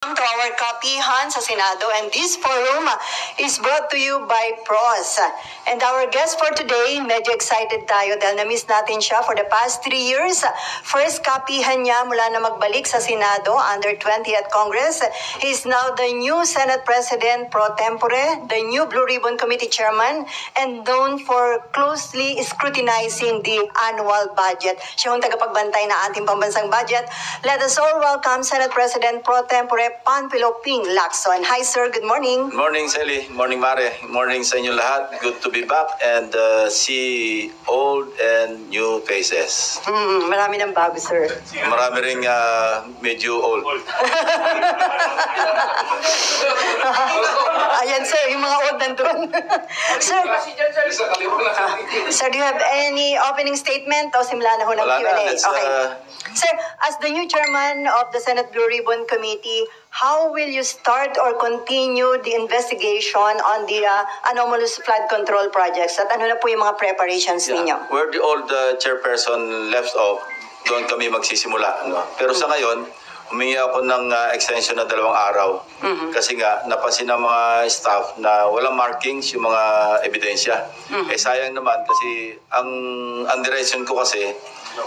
To our kapihan sa Senado, and this forum is brought to you by PROS. And our guest for today, medyo excited tayo dahil na-miss natin siya for the past 3 years. First kapihan niya mula na magbalik sa Senado under 20th Congress. He is now the new Senate President pro tempore, the new Blue Ribbon Committee Chairman, and known for closely scrutinizing the annual budget. Siya ang tagapagbantay na ating pambansang budget. Let us all welcome Senate President pro tempore Panfilo Ping Lacson. Hi sir, good morning. Good morning Sally, morning Mare, morning sa inyo lahat. Good to be back and see old and new faces. Marami ng bago sir. Marami ring medyo old. Ayan sir, yung mga old nandun. Sir, do you have any opening statement o simula na ho ng Wala Q&A? na, Okay. Sir, as the new chairman of the Senate Blue Ribbon Committee, how will you start or continue the investigation on the anomalous flood control projects? At ano na po yung mga preparations ninyo? Where the old chairperson left off, doon kami magsisimula. No? Pero sa ngayon, humingi ako ng extension na 2 araw. Kasi nga, napansin ng mga staff na walang markings yung mga ebidensya. Eh sayang naman kasi ang direction ko kasi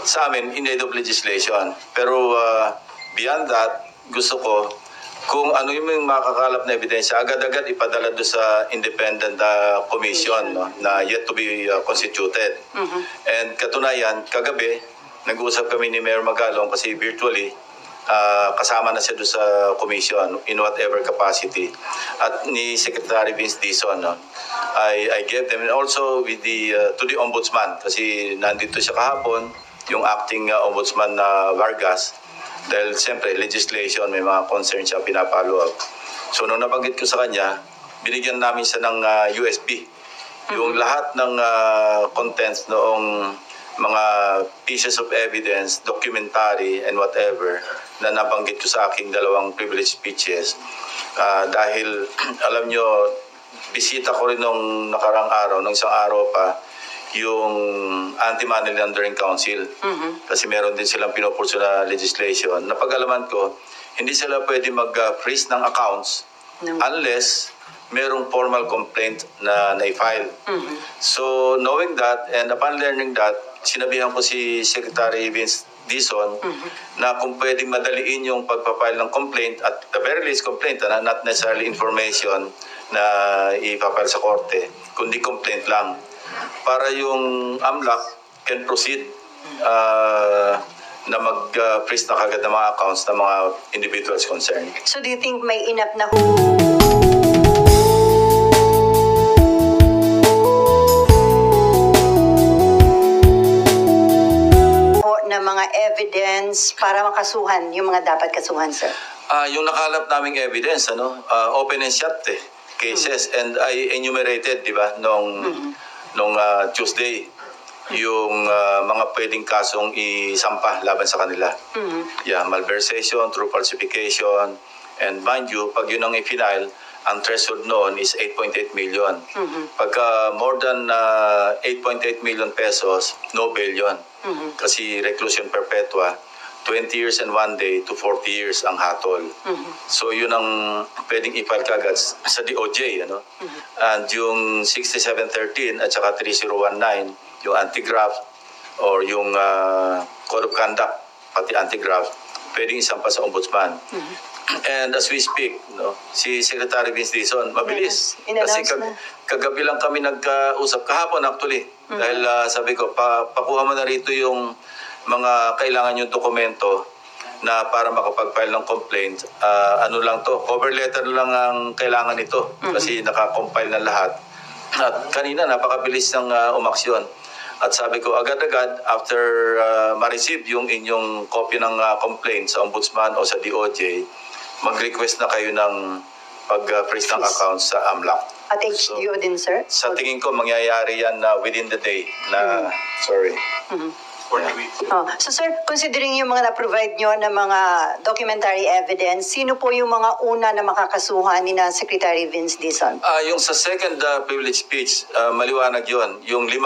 sa amin in aid of legislation. Pero beyond that, gusto ko kung ano yung makakalap na ebidensya, agad-agad ipadala doon sa independent commission no, na yet to be constituted. And katunayan, kagabi, nag-uusap kami ni Mayor Magalong kasi virtually, kasama na siya doon sa commission in whatever capacity. At ni Secretary Vince Dizon, no, I gave them, and also with to the Ombudsman, kasi nandito siya kahapon, yung acting Ombudsman na Vargas, dahil siyempre legislation, may mga concerns siya pinapalo up. So nung nabanggit ko sa kanya, binigyan namin siya ng USB. Yung lahat ng contents noong mga pieces of evidence, documentary and whatever na nabanggit ko sa aking 2 privilege speeches. Dahil alam nyo, bisita ko rin nung nakarang araw, nung isang araw pa, yung Anti-Money Laundering Council. Kasi meron din silang pinupurso na legislation. Napag-alaman ko, hindi sila pwede mag-freeze ng accounts unless merong formal complaint na na-file. So, knowing that and upon learning that, sinabihan ko si Secretary Vince Dizon na kung pwedeng madaliin yung pagpapile ng complaint at the very least complaint, not necessarily information na ipapile sa korte, kundi complaint lang. Para yung AMLAC can proceed na mag-freeze na kagad ng mga accounts ng mga individuals concerned. So do you think may enough na na mga evidence para makasuhan yung mga dapat kasuhan, sir? Yung nakalap naming evidence, open and shut cases, and I enumerated, di ba, nung Tuesday, yung mga pwedeng kasong isampa laban sa kanila. Yeah, malversation, true falsification, and mind you, pag yun ang i-file, ang threshold noon is 8.8 million. Pagka more than 8.8 million pesos, no bail yun. Kasi reclusion perpetua, 20 years and 1 day to 40 years ang hatol. So yun ang pwedeng i-file kagad sa DOJ. And yung 6713 at saka 3019, yung anti-graft or yung code of conduct, pati anti-graft, pwedeng isampa sa ombudsman. And as we speak, si Secretary Vince Dizon, mabilis. Kasi kagabi lang kami nagkausap, kahapon actually. Dahil sabi ko, pakuha mo na rito yung mga kailangan yung dokumento na para makapag-file ng complaint. Ano lang to, cover letter lang ang kailangan nito kasi nakakompile na lahat. At kanina napakabilis ng umaksyon. At sabi ko, agad-agad after ma-receive yung inyong copy ng complaint sa ombudsman o sa DOJ, mag-request na kayo ng pag-freeze ng accounts sa AMLAC. At HDO din, sir? Sa tingin ko, mangyayari yan within the day na, sorry. So sir, considering yung mga na-provide nyo na mga documentary evidence, sino po yung mga una na makakasuhan ni na Secretary Vince Dizon? Yung sa second privilege speech, maliwanag yun. Yung 5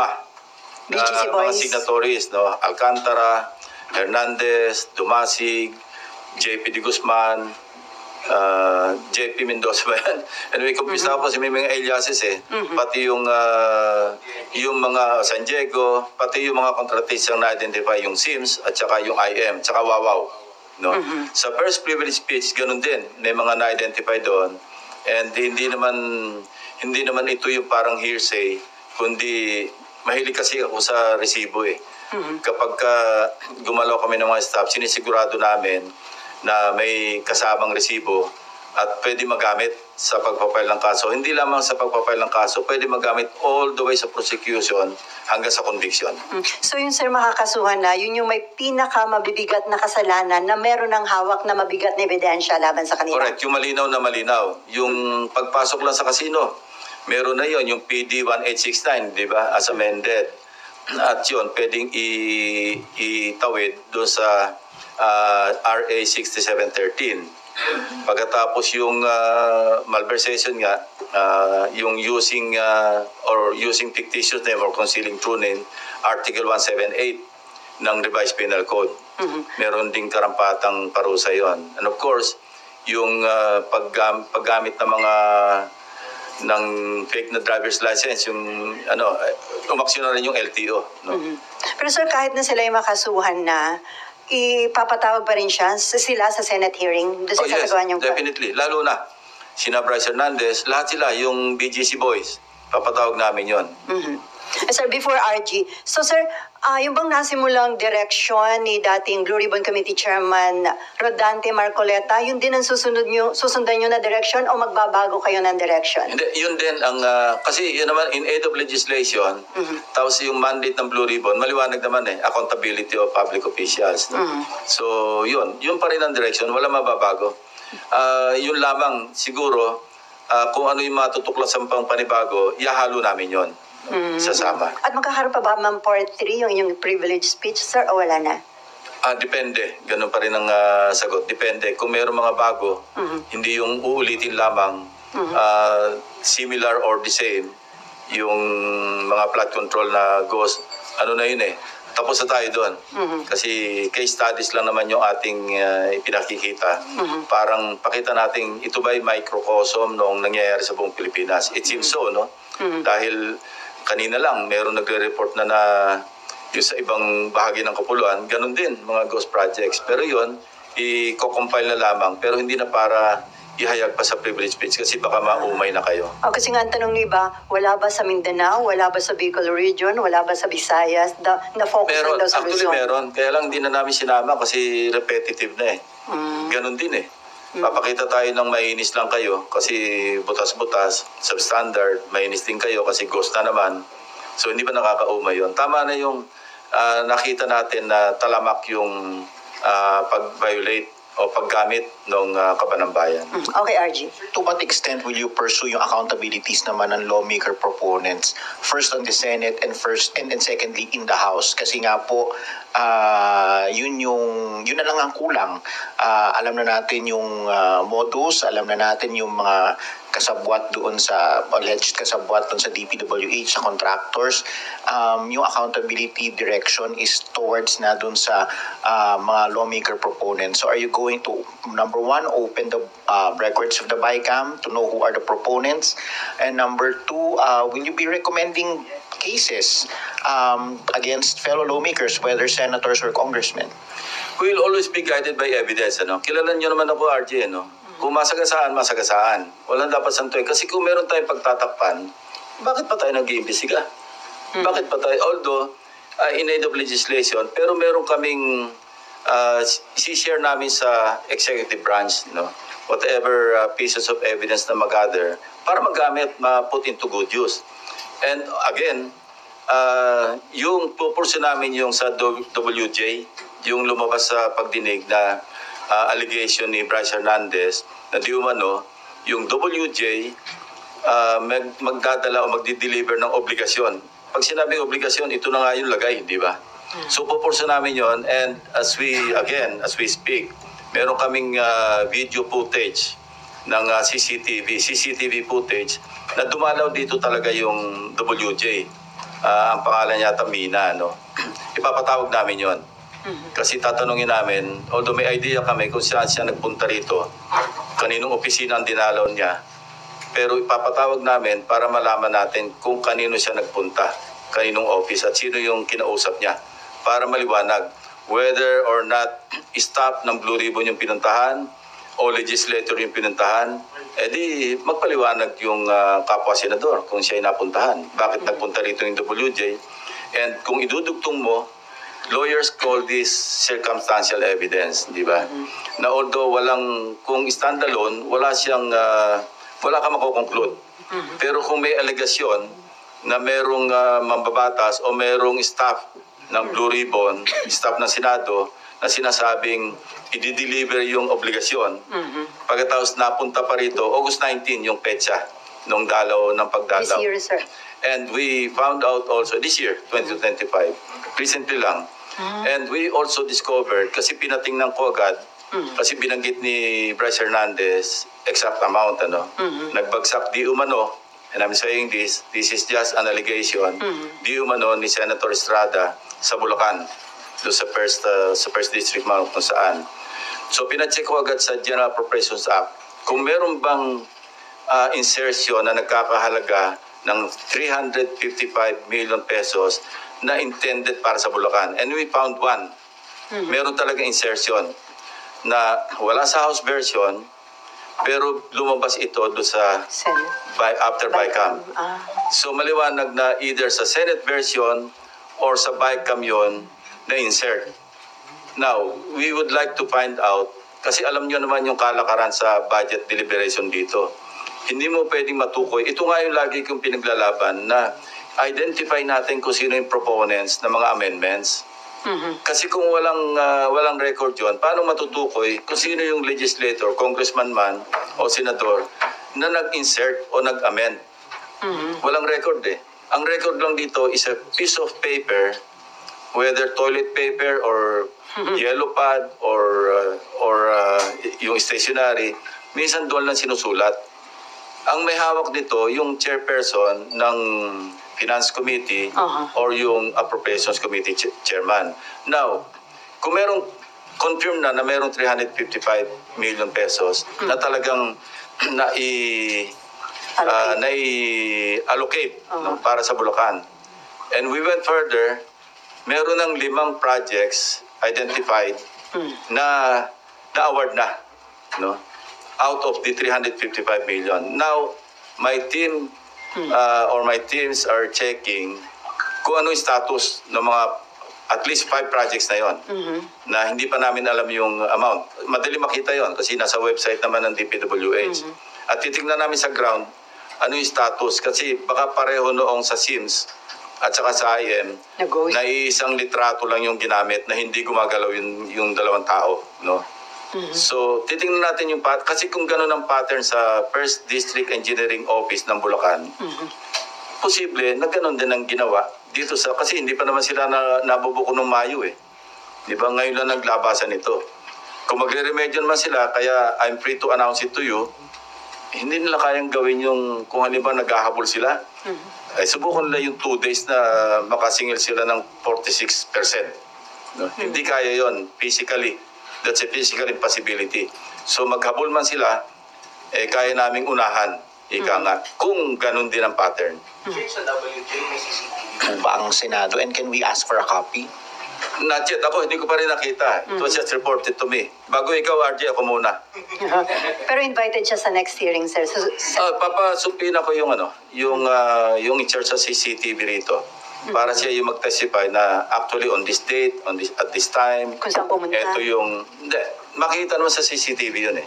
BGC mga boys. signatories, Alcantara, Hernandez, Dumasig, JP de Guzman, JP Mendoza ba yan? Anyway, kumpisa ako kasi may mga aliases pati yung mga San Diego, pati yung mga contractors ang na-identify yung SIMS at saka yung IM, tsaka Wawaw. No? Sa first privilege speech, ganun din. May mga na-identify doon. And hindi naman ito yung parang hearsay, kundi mahilig kasi ako sa resibo Kapag gumalaw kami ng mga staff, sinisigurado namin na may kasamang resibo at pwede magamit sa pagpapile ng kaso. Hindi lamang sa pagpapile ng kaso, pwede magamit all the way sa prosecution hanggang sa conviction. So yun sir, makakasuhan na, yun yung may pinakamabibigat na kasalanan na meron ng hawak na mabigat na ebidensya laban sa kanila. Correct, yung malinaw na malinaw. Yung pagpasok lang sa kasino, meron na yun, yung PD 1869, di ba, as amended. At yun, pwedeng itawid doon sa RA 6713. Pagkatapos yung malversation nga, yung using fictitious name or concealing true name, Article 178 ng Revised Penal Code. Meron ding karampatang parusa yon. And of course, yung paggamit ng mga ng fake na driver's license, yung umaksyon na rin yung LTO. No? Pero sir, kahit na sila yung makasuhan na, ipapatawag pa rin sila sa Senate hearing doon sa kasagawa niyong definitely. Lalo na, sina Bryce Hernandez, lahat sila, yung BGC boys, papatawag namin yon. Sir, before RG, so sir, yung bang nasimulang direksyon ni dating Blue Ribbon Committee Chairman Rodante Marcoleta, yun din ang susundan nyo na direksyon o magbabago kayo ng direksyon? Hindi, yun din ang, kasi yun naman, in aid of legislation, tapos yung mandate ng Blue Ribbon, maliwanag naman accountability of public officials. No? So, yun pa rin ang direksyon, wala mababago. Yun lamang, siguro, kung ano yung matutuklasan pang panibago, ihahalo namin yun. Sasama. At magkakaroon pa ba, ma'am, part 3 yung inyong privilege speech, sir, o wala na? Depende. Ganun pa rin ang sagot. Depende. Kung mayroong mga bago, hindi yung uulitin lamang, similar or the same, yung mga flood control na goes, na yun tapos na tayo doon. Kasi case studies lang naman yung ating ipinakikita. Parang pakita natin, ito ba'y microcosm noong nangyayari sa buong Pilipinas? It seems so, no? Dahil kanina lang, meron nagre-report na yung sa ibang bahagi ng Kapuluan, ganun din, mga ghost projects. Pero yun, i-compile na lamang, pero hindi na para ihayag pa sa privilege speech kasi baka maumay na kayo. Kasi nga ang tanong niyo iba, wala ba sa Mindanao, wala ba sa Bicol region, wala ba sa Visayas, na-focus lang daw sa Luzon? Meron. Kaya lang hindi na namin sinama kasi repetitive na Ganun din Papakita tayo ng mainis lang kayo kasi butas-butas, substandard, mainis din kayo kasi ghost na naman. So hindi ba nakakaumay yun? Tama na yung nakita natin na talamak yung pag-violate o paggamit ng kabanambayan. Okay, RG. To what extent will you pursue yung accountabilities naman ng lawmaker proponents? First on the Senate and secondly in the House. Kasi nga po, yun na lang ang kulang. Alam na natin yung modus, alam na natin yung mga kasabwat doon sa alleged kasabwat doon sa DPWH, sa contractors. Yung accountability direction is towards na doon sa mga lawmaker proponents. So are you going to, number one, open the records of the BICAM to know who are the proponents? And number two, will you be recommending cases against fellow lawmakers, whether senators or congressmen? We will always be guided by evidence. Kilala niyo naman ako, RJ, Kung masagasaan, masagasaan. Walang dapat santuin. Kasi kung meron tayong pagtatakpan, bakit pa tayo nag-iimbestiga? Bakit pa tayo? Although, in aid of legislation, pero meron kaming si-share namin sa executive branch, whatever pieces of evidence na mag-gather, para magamit, ma-put into good use. And again, yung pupurso namin yung sa WJ, yung lumabas sa pagdinig na allegation ni Bryce Hernandez na di umano, yung WJ magdadala o magdi-deliver ng obligasyon. Pag sinabing obligasyon, ito na nga yung lagay, di ba? So pupurso namin yon, and as we speak, meron kaming video footage ng CCTV footage na dumalaw dito talaga yung WJ. Ang pangalan niya Mina, ipapatawag namin yon. Kasi tatanungin namin, although may idea kami kung saan siya nagpunta rito, kaninong opisina ang dinalaw niya. Pero ipapatawag namin para malaman natin kung kanino siya nagpunta, kaninong office at sino yung kinausap niya para maliwanag whether or not staff ng Blue Ribbon yung pinuntahan o legislator yung pinuntahan, edi magpaliwanag yung kapwa senador kung siya ay napuntahan. Bakit nagpunta rito yung WJ? And kung idudugtong mo, lawyers call this circumstantial evidence, di ba? Na although kung standalone, wala ka makukonclude. Pero kung may alegasyon na merong mambabatas o merong staff ng Blue Ribbon, staff ng Senado, na sinasabing i-deliver yung obligasyon, pagkatapos napunta pa rito, August 19 yung petsa nung ng pagdalaw. This year, sir. And we found out also, this year, 2025, recently lang, and we also discovered, kasi pinatingnan ko agad, kasi binanggit ni Bryce Hernandez, exact amount, nagbagsak di umano, and I'm saying this is just an allegation, di umano ni Senator Estrada sa Bulacan, doon sa first district man kung saan. So pinacheck ko agad sa General Appropriations Act, kung meron bang insertion na nagkakahalaga ng 355 million pesos na intended para sa Bulacan. And we found one. Meron talaga insertion na wala sa House version, pero lumabas ito do sa after BICAM. So maliwanag na either sa Senate version or sa BICAM yun na insert. Now, we would like to find out, kasi alam nyo naman yung kalakaran sa budget deliberation dito. Hindi mo pwedeng matukoy. Ito nga yung lagi kong pinaglalaban na identify natin kung sino yung proponents ng mga amendments. Kasi kung walang record yun, paano matutukoy kung sino yung legislator, congressman man o senador na nag-insert o nag-amend? Walang record eh. Ang record lang dito is a piece of paper, whether toilet paper or yellow pad or yung stationery, minsan doon lang sinusulat. Ang may hawak nito, yung chairperson ng Finance Committee or yung Appropriations Committee chairman. Now, kung confirm na merong 355 million pesos na talagang nai-allocate para sa Bulacan. And we went further, meron ng 5 projects identified na na-award na, out of the 355 million. Now, my team or my teams are checking kung ano yung status ng mga at least 5 projects na yon na hindi pa namin alam yung amount. Madali makita yon kasi nasa website naman ng DPWH. At titignan namin sa ground ano yung status kasi baka pareho noong sa SIMS at saka sa IM na isang litrato lang yung ginamit na hindi gumagalaw yung dalawang tao, So, titingnan natin yung kasi kung gano'n ang pattern sa First District Engineering Office ng Bulacan, posible na gano'n din ang ginawa dito kasi hindi pa naman sila nabubuko ng Mayo eh. Di ba ngayon lang naglabasan ito. Kung magre-remedyo naman sila, kaya I'm free to announce it to you, hindi nila kayang gawin yung kung halimbawa naghahabol sila. Subukan nila yung 2 days na makasingil sila ng 46%. Hindi kaya yon physically. That's a physical impossibility. So maghabol man sila, kaya naming unahan, kung ganun din ang pattern. Sa WJ, may CCTV ba ang Senado? And can we ask for a copy? Not yet. Ako, hindi ko pa rin nakita. It was just reported to me. Bago ikaw, RJ, ako muna. Pero invited siya sa next hearing, sir. Papasupin ako yung in charge sa CCTV rito. Para siya yung mag-testify na actually on this date, at this time. Kung saan pumunta. Ito yung, makikita naman sa CCTV yun eh.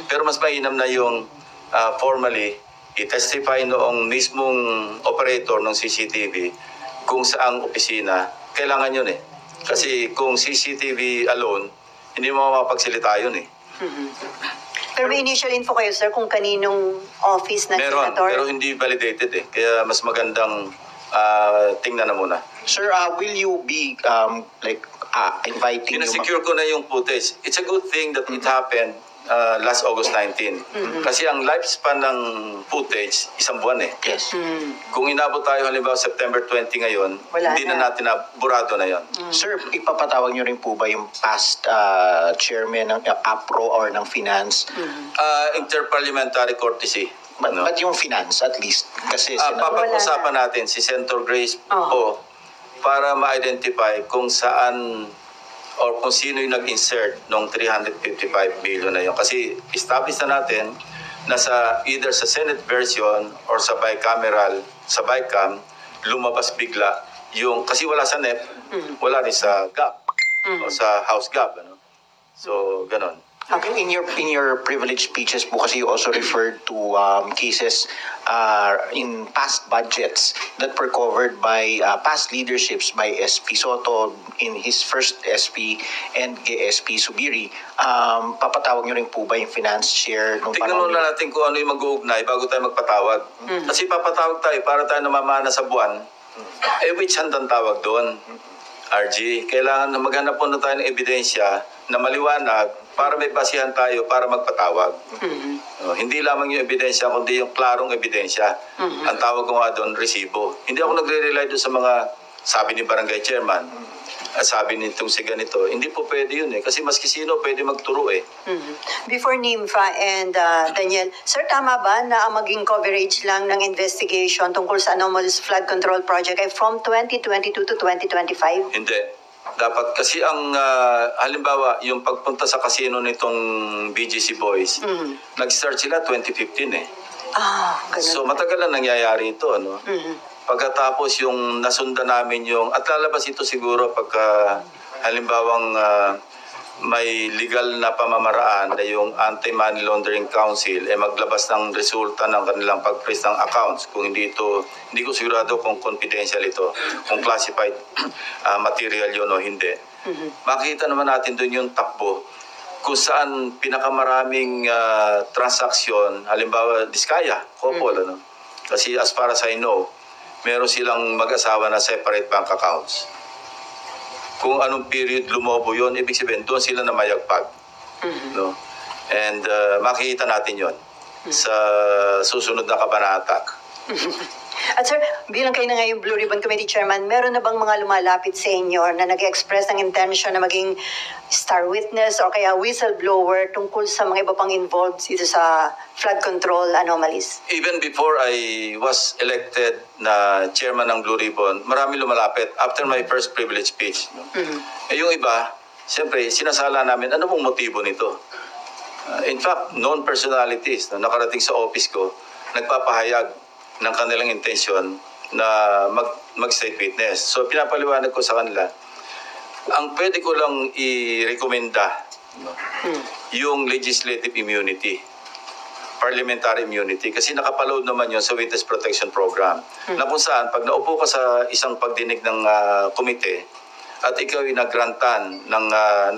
Pero mas mainam na yung formally, i-testify noong mismong operator ng CCTV kung saang opisina, kailangan yun eh. Kasi kung CCTV alone, hindi mo mapagsalita yun eh. Pero may initial info kayo, sir, kung kaninong office na meron, senator? pero hindi validated eh. Kaya mas magandang tingnan na muna. Sir, will you be inviting Pinasecure ko na yung footage. It's a good thing that it happened last August 19. Kasi ang lifespan ng footage, isang buwan eh. Yes. Kung inabot tayo halimbawa September 20 ngayon, Wala hindi na na. natin burado na yon. Sir, ipapatawag nyo rin po ba yung past chairman ng APRO or ng Finance? Interparliamentary courtesy. No? But yung Finance at least? Kasi Papag-usapan natin si Senator Grace po para ma-identify kung saan or kung sino yung nag-insert ng 355 billion na yun. Kasi establish na natin na either sa Senate version or sa bicameral, sa BICAM, lumabas bigla yung, kasi wala sa NEP, wala rin sa GAP o sa House GAP. Ano? So, ganon. Okay, in your privilege speeches po kasi you also referred to cases in past budgets that were covered by past leaderships by SP Soto in his first SP and SP Subiri. Papatawag nyo rin po ba yung finance share nung Tignan panahon muna natin kung ano yung mag-uugnay bago tayo magpatawag. Kasi papatawag tayo para tayo namamana sa buwan. Which hand ang tawag doon? RG, kailangan na maghanap po na tayo ng ebidensya na maliwanag para may basihan tayo para magpatawag. Hindi lamang yung ebidensya, kundi yung klarong ebidensya. Ang tawag ko nga doon, resibo. Hindi ako nagre-rely doon sa mga sabi ni barangay chairman, sabi nitong si ganito. Hindi po pwede yun eh. Kasi maski sino pwede magturo eh. Before Nympha and Daniel, sir, tama ba na ang maging coverage lang ng investigation tungkol sa anomalous flood control project ay from 2022 to 2025? Hindi. Dapat kasi ang halimbawa yung pagpunta sa casino nitong BGC Boys, nag-start sila 2015 eh. Ganun. So matagal na nangyayari ito, ano? Pagkatapos yung nasundan namin yung, at lalabas ito siguro pagka halimbawang may legal na pamamaraan na yung Anti-Money Laundering Council maglabas ng resulta ng kanilang pag-freeze ng accounts. Kung hindi ko sigurado kung confidential ito, kung classified material yun o hindi. Makikita naman natin doon yung takbo kung saan pinakamaraming transaksyon, halimbawa Diskaya, couple, ano? Kasi as far as I know, meron silang mag-asawa na separate bank accounts. Kung anong period lumobo yun, ibig sabihin, doon sila na mayagpag. No? And makikita natin yon sa susunod na kabanata. At sir, bilang kayo na ngayon Blue Ribbon Committee Chairman, meron na bang mga lumalapit sa inyo na nag-express ng intention na maging star witness o kaya whistleblower tungkol sa mga iba pang involved dito sa flood control anomalies? Even before I was elected na chairman ng Blue Ribbon, marami lumalapit after my first privilege speech. No? Yung iba, siyempre, sinasala namin, ano pong motibo nito? In fact, known personalities na nakarating sa office ko, nagpapahayag ng kanilang intensyon na mag-state witness. So, pinapaliwanag ko sa kanila, ang pwede ko lang i-recommenda yung legislative immunity, parliamentary immunity, kasi nakapaload naman yun sa Witness Protection Program. Na kung saan, pag naupo ka sa isang pagdinig ng komite, at ikaw ay nag-grantan,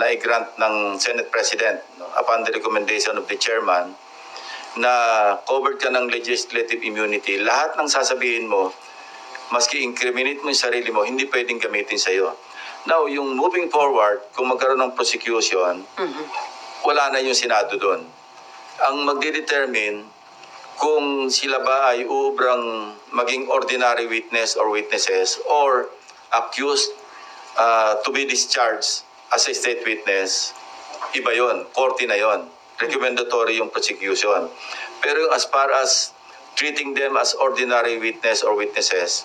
na-grant ng Senate President, upon the recommendation of the chairman, na covered ka ng legislative immunity, lahat ng sasabihin mo, maski incriminate mo yung sarili mo, hindi pwedeng gamitin sa'yo. Now, yung moving forward, kung magkaroon ng prosecution, wala na yung Senado doon. Ang magdidetermine kung sila ba ay uubrang maging ordinary witness or witnesses or accused to be discharged as a state witness, iba yon, korte na yon. Recommendatory yung prosecution. Pero as far as treating them as ordinary witness or witnesses,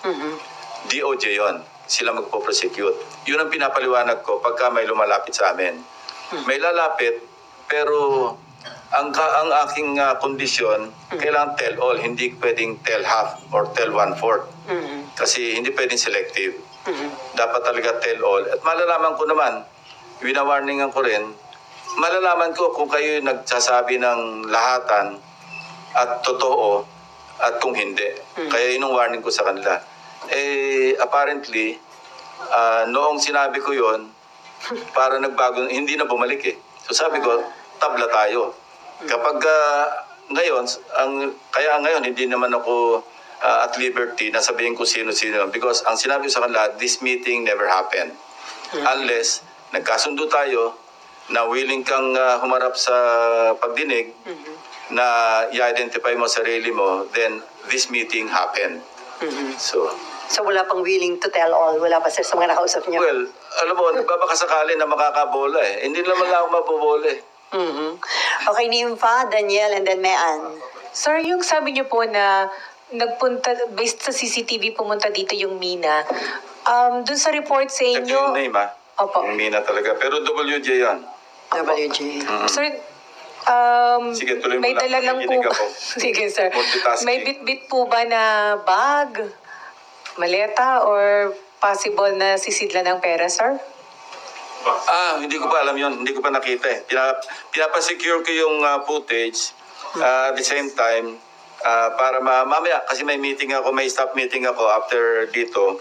DOJ yon. Sila magpo-prosecute. Yun ang pinapaliwanag ko pagka may lumalapit sa amin. May lalapit, pero ang aking kondisyon, kailangan tell all, hindi pwedeng tell half or tell 1/4. Kasi hindi pwedeng selective. Dapat talaga tell all. At malalaman ko naman, winawarningan ko rin, malalaman ko kung kayo nagsasabi ng lahatan at totoo at kung hindi. Kaya yun ang warning ko sa kanila. Apparently, noong sinabi ko yon, para nagbago, hindi na bumalik eh. So sabi ko, tabla tayo. Kapag ngayon, kaya ngayon hindi naman ako at liberty na sabihin ko sino-sino. Because ang sinabi ko sa kanila, this meeting never happened. Unless nagkasundo tayo, na willing kang humarap sa pagdinig, na i-identify mo sarili mo, then this meeting happened. So wala pang willing to tell all. Wala pa, sir, sa mga nakausap niyo. well, alam mo, nagbabakasakali na makakabola eh. Hindi naman lang ako mabobola eh. Okay, Nympha, Daniel, and then Mean. Sir, yung sabi niyo po na nagpunta, based sa CCTV, pumunta dito yung Mina. Dun sa report sa Check inyo... yung name Opo. Yung Mina talaga. Pero WJ yan. WJ. Sir, Sige, tuloy mo may lang. dala lang po Nakikinig ba? ako. Sige, sir. Multitasking. May bit-bit po ba na bag, maleta, or possible na sisidla ng pera, sir? Hindi ko pa alam yun. Hindi ko pa nakita eh. Pinapasecure ko yung footage at the same time para mamaya, kasi may meeting ako, may staff meeting ako after dito.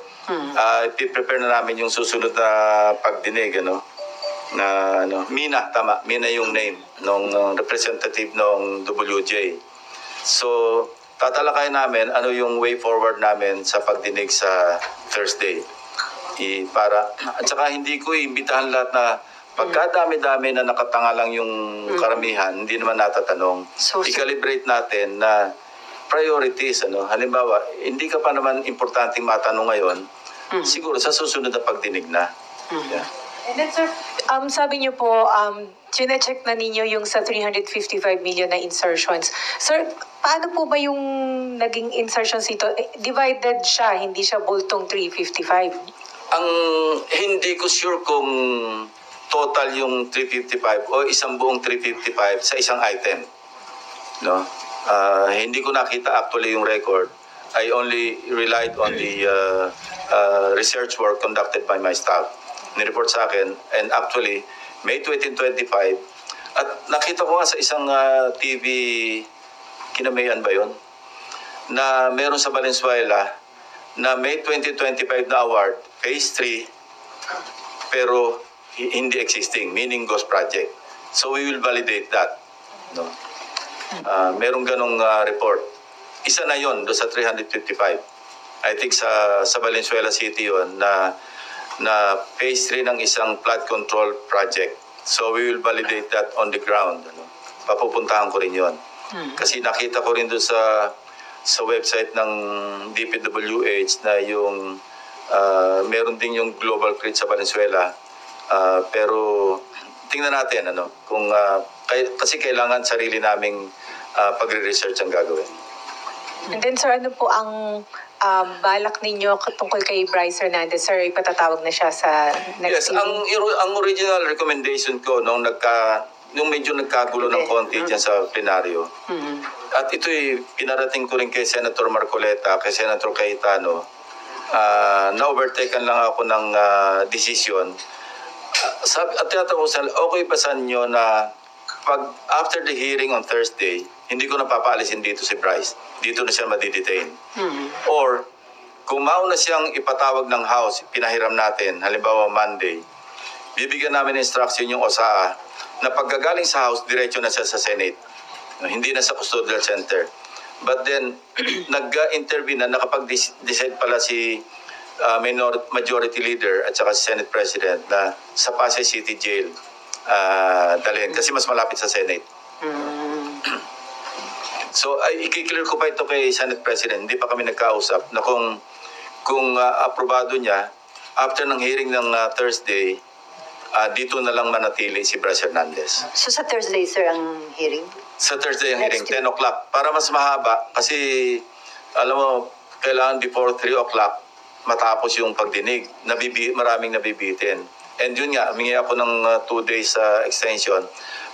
I-prepare na namin yung susunod na pagdinig, Mina, tama. Mina yung name ng representative ng WJ. So, tatalakay namin ano yung way forward namin sa pagdinig sa Thursday. At saka hindi ko iimbitahan lahat na pagkadami-dami na nakatanga lang yung karamihan, hindi naman natatanong. So, I-calibrate natin na priorities. Halimbawa, hindi ka pa naman importanteng matanong ngayon, siguro sa susunod na pagdinig na. Yeah. And then, sir, sabi niyo po, chine-check na ninyo yung sa 355 million na insertions. Sir, paano po ba yung naging insertions ito? Divided siya, hindi siya bultong 355. Ang hindi ko sure kung total yung 355 o isang buong 355 sa isang item. Hindi ko nakita actually yung record. I only relied on the research work conducted by my staff. Nireport sa akin, and actually, May 2025, at nakita ko nga sa isang TV, kinamayan ba yun? Na meron sa Valenzuela, na May 2025 na award, phase 3, pero hindi existing, meaning ghost project. So we will validate that. Merong ganong report. Isa na yon do sa 355. I think sa Valenzuela City yon na phase 3 ng isang flood control project. So we will validate that on the ground. Papupuntahan ko rin yon. Kasi nakita ko rin doon sa website ng DPWH na yung meron din yung global crit sa Valenzuela. Pero tingnan natin kung kasi kailangan sarili naming pagre-research ang gagawin. And then, sir, ano po ang balak ninyo tungkol kay Bryce Hernandez? Sir, ipatatawag na siya sa next Yes, meeting. ang original recommendation ko nung medyo nagkagulo ng konti dyan sa plenaryo. At ito'y pinarating ko rin kay Senator Marcoleta, kay Senator Cayetano. Na-overtaken lang ako ng decision. At tinatanong ko, okay ba sa inyo na after the hearing on Thursday, hindi ko na papaalisin dito si Bryce. Dito na siya madidetain. Or, kung mauna siyang ipatawag ng House, pinahiram natin, halimbawa Monday, bibigyan namin instruction yung OSAA na paggagaling sa House, diretso na siya sa Senate. Hindi na sa custodial center. But then, nag-intervene na nakapag-decide pala si Majority Leader at saka si Senate President na sa Pasay City Jail dalhin kasi mas malapit sa Senate. So, i-clear ko pa ito kay Senate President. Hindi pa kami nagkausap na kung aprobado niya, after ng hearing ng Thursday, dito na lang manatili si Bryce Hernandez. So sa Thursday, sir, ang hearing? Sa Thursday ang Next hearing, 10 o'clock. Para mas mahaba, kasi alam mo, kailangan before 3 o'clock matapos yung pagdinig. Maraming nabibitin. And yun nga, humingi ako ng 2 days extension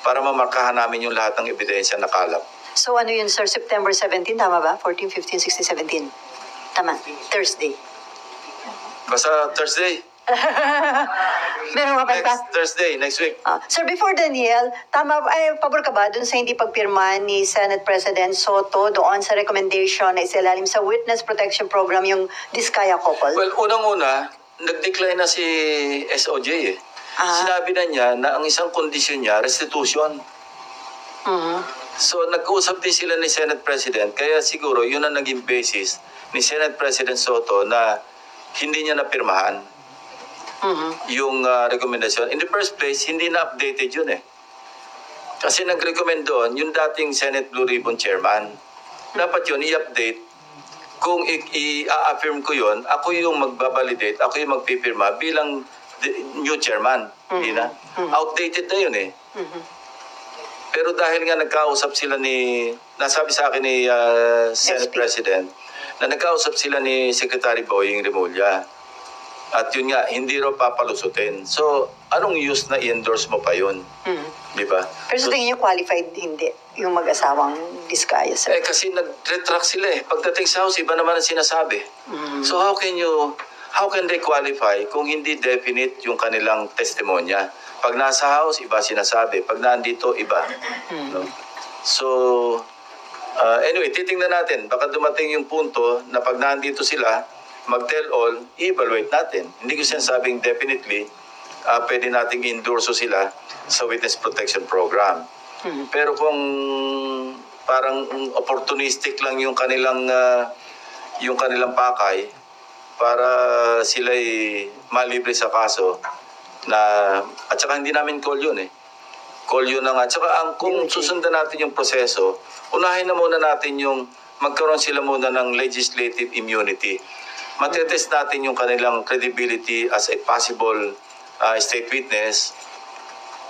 para mamarkahan namin yung lahat ng ebidensya na kalap. So ano yun, sir? September 17, tama ba? 14, 15, 16, 17. Tama, Thursday. Basta Thursday. Meron ka pa? Next Thursday, next week. Sir, before Daniel, pabor ka ba dun sa hindi pagpirma ni Senate President Soto doon sa recommendation na isilalim sa Witness Protection Program yung Diskaya couple? Well, unang-una, nag-decline na si SOJ eh. Sinabi na niya na ang isang kondisyon niya, restitution. So, nag-uusap din sila ni Senate President, kaya siguro yun ang naging basis ni Senate President Soto na hindi niya napirmahan. yung rekomendasyon. In the first place, hindi na updated yun eh. Kasi nag-recommend doon yung dating Senate Blue Ribbon Chairman. Dapat yun i-update. Kung i-affirm ko yun, ako yung magbabalidate, ako yung magpipirma bilang new chairman. Hindi na. Outdated na yun eh. Pero dahil nga nagkausap sila nasabi sa akin ni Senate SP. President, na nagkausap sila ni Secretary Boying Remulla. At yun nga, hindi raw papalusutin. So, anong use na i-endorse mo pa yun? Di ba? Pero sa tingin niyo qualified hindi yung mag-asawang Diskaya, sir? Kasi nag-retract sila eh. Pagdating sa House, iba naman ang sinasabi. So how can they qualify kung hindi definite yung kanilang testimonya? Pag nasa House, iba sinasabi. Pag nandito, iba. No? So, anyway, titingnan natin. Baka dumating yung punto na pag nandito sila, mag-tell all, i-evaluate natin. Hindi ko sinasabing definitely, pwede nating endorso sila sa Witness Protection Program. Pero kung parang opportunistic lang yung kanilang pakay para sila'y malibre sa kaso at saka hindi namin call yun eh. Call yun na nga. At saka kung susundan natin yung proseso, unahin na muna natin yung magkaroon sila muna ng legislative immunity. Matetest natin yung kanilang credibility as a possible state witness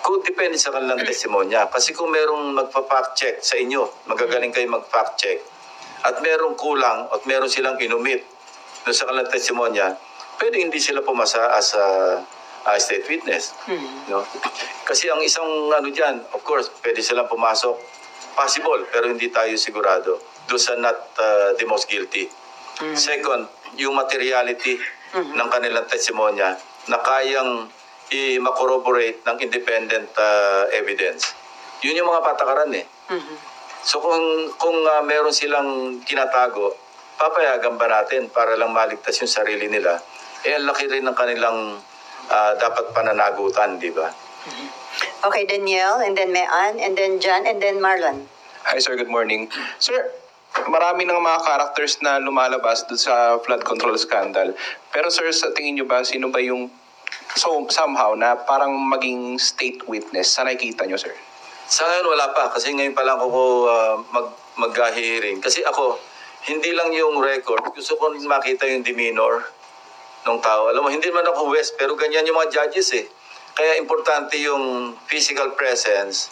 kung depende sa kanilang testimonya. Kasi kung merong magpa-fact check sa inyo, magagaling kayo mag-fact check, at merong kulang at meron silang inumit doon sa kanilang testimonya, pwede hindi sila pumasa as a state witness. No? Kasi ang isang dyan, of course, pwede silang pumasok, possible, pero hindi tayo sigurado. Those are not the most guilty. Second, yung materiality ng kanilang testimonya na kayang i-corroborate ng independent evidence. Yun yung mga patakaran eh. So kung meron silang kinatago, papayagan ba natin para lang maligtas yung sarili nila? Ang laki rin ng kanilang dapat pananagutan, di ba? Okay, Danielle, and then Mean, and then John, and then Marlon. Hi sir, good morning. Sir, marami ng mga characters na lumalabas doon sa flood control scandal. Pero sir, sa tingin nyo ba, sino ba yung somehow na parang maging state witness sa nakikita nyo, sir? Sa ngayon wala pa kasi ngayon pa lang ako mag-hearing. Kasi ako, hindi lang yung record, gusto ko makita yung demeanor ng tao. Alam mo, hindi man ako West, pero ganyan yung mga judges eh. Kaya importante yung physical presence.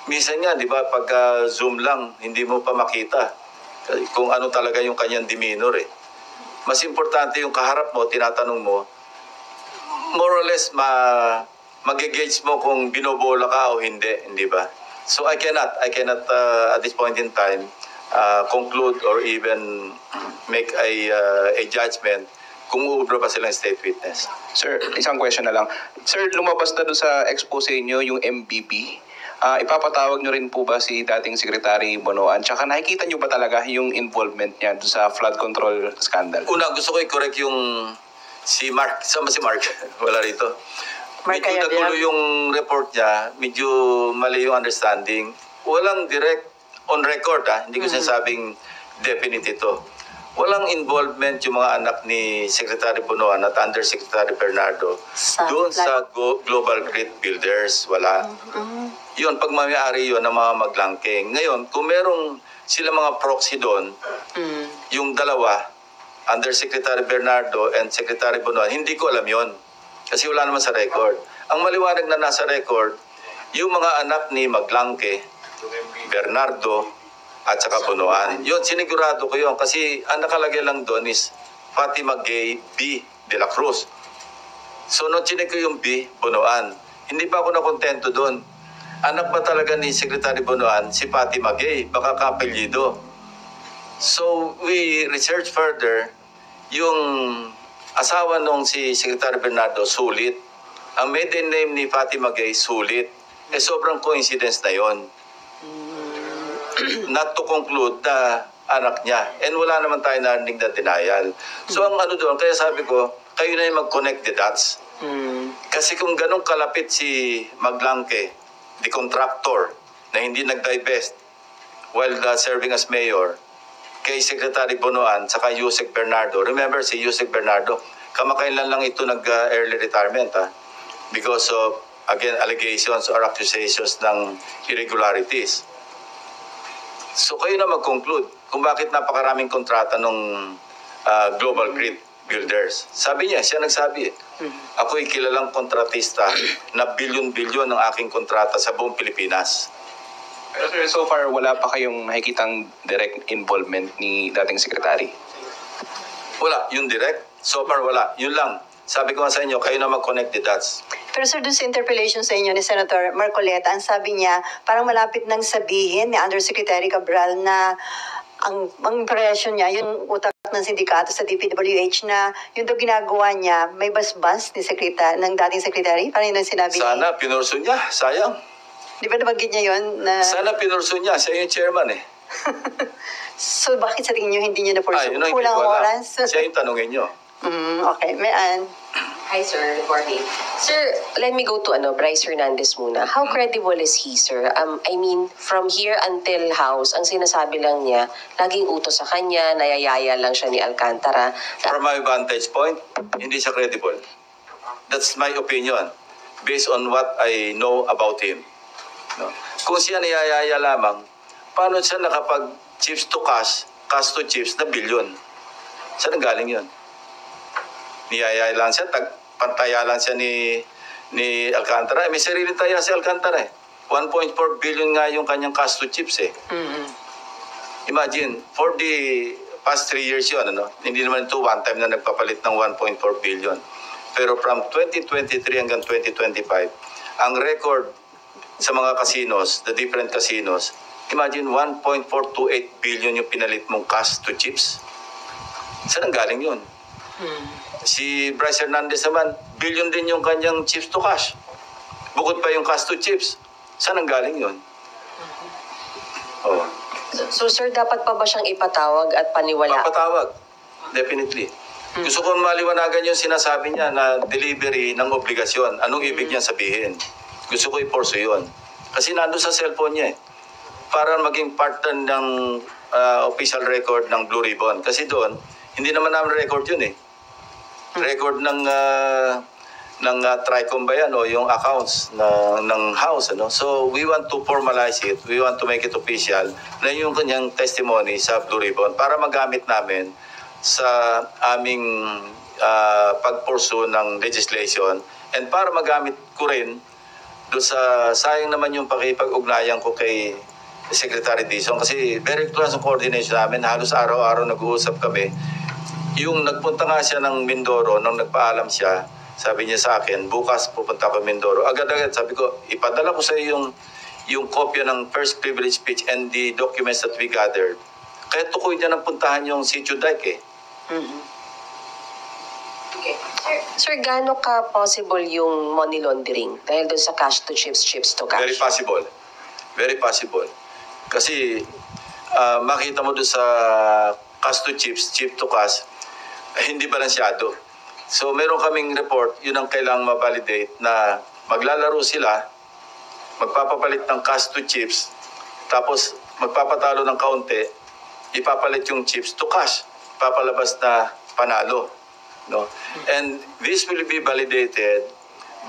Minsan nga, di ba, pag Zoom lang, hindi mo pa makita kung ano talaga yung kanyang demeanor eh. Mas importante yung kaharap mo, tinatanong mo, more or less mag-gauge mo kung binobola ka o hindi ba? So I cannot at this point in time conclude or even make a judgment kung uubra ba silang state witness. Sir, isang question na lang. Sir, lumabas na doon sa expose nyo yung MBB. Ipapatawag nyo rin po ba si dating Secretary Bonoan? Tsaka nakikita nyo ba talaga yung involvement niya doon sa flood control scandal? Una, gusto ko i-correct yung si Mark. Saan ba si Mark? Wala rito. Mark Medyo Ayabian. nagulo yung report niya. Medyo mali yung understanding. Walang direct on record Hindi ko sinasabing definite ito. Walang involvement yung mga anak ni Secretary Bonoan at Undersecretary Bernardo doon sa Global Grid Builders. Wala. Yun, pagmamayari yun ng mga maglangking. Ngayon, kung merong sila mga proxy doon, yung dalawa, Undersecretary Bernardo and Secretary Bonoan, hindi ko alam yon kasi wala naman sa record. Ang maliwanag na nasa record, yung mga anak ni Maglangke, Bernardo, at saka Bonoan. Yun, sinigurado ko yun kasi ang nakalagay lang doon is Fatima Gay B. de la Cruz. So, nung chinig ko yung B, Bonoan, hindi pa ako nakontento doon. Anak ba talaga ni Secretary Bonoan si Fatima Gay? Baka kapelyido. So, we research further. Yung asawa nung si Secretary Bernardo, sulit. Ang maiden name ni Fatima Gay, sulit. Sobrang coincidence na yon. Not to conclude na anak niya. And wala naman tayo narinig na denial. So, ang doon, kaya sabi ko, kayo na yung mag-connect the dots. Kasi kung ganong kalapit si Maglangke, the contractor, na hindi nag-divest while serving as mayor, kay Secretary Bonoan, saka Yusek Bernardo. Remember si Yusek Bernardo, kamakailan lang ito nag-early retirement because of, again, allegations or accusations ng irregularities. So kayo na mag-conclude kung bakit napakaraming kontrata nung Global Grid Builders. Sabi niya, siya nagsabi, ako'y kilalang kontratista na bilyon-bilyon ng aking kontrata sa buong Pilipinas. Pero sir, so far wala pa kayong nakikitang direct involvement ni dating sekretary? Wala, yung direct. So far wala. Yun lang. Sabi ko nga sa inyo, kayo na mag-connect the dots. Pero sir, doon sa interpellation sa inyo ni Senator Marcoleta, ang sabi niya, parang malapit nang sabihin ni Undersecretary Cabral na ang impression niya, yung utak ng sindikato sa DPWH na yung daw ginagawa niya, may basbas ni ng dating sekretary? Parang yun ang sinabi niya. Sana pinurso niya. Sayang. Di ba nabanggit niya yun? Na... Sana pinurso niya. Siya yung chairman eh. So bakit sa tingin niyo hindi niya na-pursue? Yun ang hindi Kulang ko ang alam. oras? Siya yung tanungin niyo. Okay, Mayan. Hi, sir. Good morning. Sir, let me go to Bryce Hernandez muna. How credible is he, sir? I mean, from here until house, ang sinasabi lang niya, laging utos sa kanya, nayayaya lang siya ni Alcantara. From my vantage point, hindi siya credible. That's my opinion. Based on what I know about him. No? Kung siya niyayaya lamang, paano siya nakapag chips to cash to chips na bilyon? Saan galing yun? Niyayaya lang siya, pantaya lang siya ni Alcantara. May sariling taya si Alcantara eh. 1.4 billion nga yung kanyang cash to chips eh. Imagine, for the past 3 years yun, hindi naman ito one time na nagpapalit ng 1.4 billion. Pero from 2023 hanggang 2025, ang record sa mga casinos, the different casinos, imagine 1.428 billion yung pinalit mong cash to chips. Saan ang galing yun? Si Bryce Hernandez naman, billion din yung kanyang chips to cash. Bukod pa yung cash to chips. Saan ang galing yun? Oh. So, sir, dapat pa ba siyang ipatawag at paniwala? Papatawag. Definitely. Gusto ko maliwanagan yung sinasabi niya na delivery ng obligasyon. Anong ibig niya sabihin? Gusto ko i-pursue yun. Kasi nandun sa cellphone niya eh. Para maging part ng official record ng Blue Ribbon. Kasi doon, hindi naman namin record yun eh. Record ng TRICOM ba yan o yung accounts ng house. So we want to formalize it. We want to make it official na yung kanyang testimony sa Blue Ribbon para magamit namin sa aming pag-pursue ng legislation and para magamit ko rin doon sa sayang naman yung pakipag-ugnayan ko kay Secretary Dizon kasi very close ang coordination namin. Halos araw-araw nag-uusap kami. Yung nagpunta nga siya ng Mindoro, nung nagpaalam siya, sabi niya sa akin, bukas pupunta ko Mindoro. Agad-agad sabi ko, ipadala ko sa iyo yung kopya ng first privilege speech and the documents that we gathered. Kaya tukoy niya nang puntahan yung Sitio Dike eh. Okay. Sir, gaano ka possible yung money laundering dahil doon sa cash to chips, chips to cash? Very possible. Very possible. Kasi makita mo doon sa cash to chips, chip to cash, hindi balansyado. So meron kaming report, yun ang kailangang ma-validate na maglalaro sila, magpapapalit ng cash to chips, tapos magpapatalo ng kaunti, ipapalit yung chips to cash, papalabas na panalo. No? And this will be validated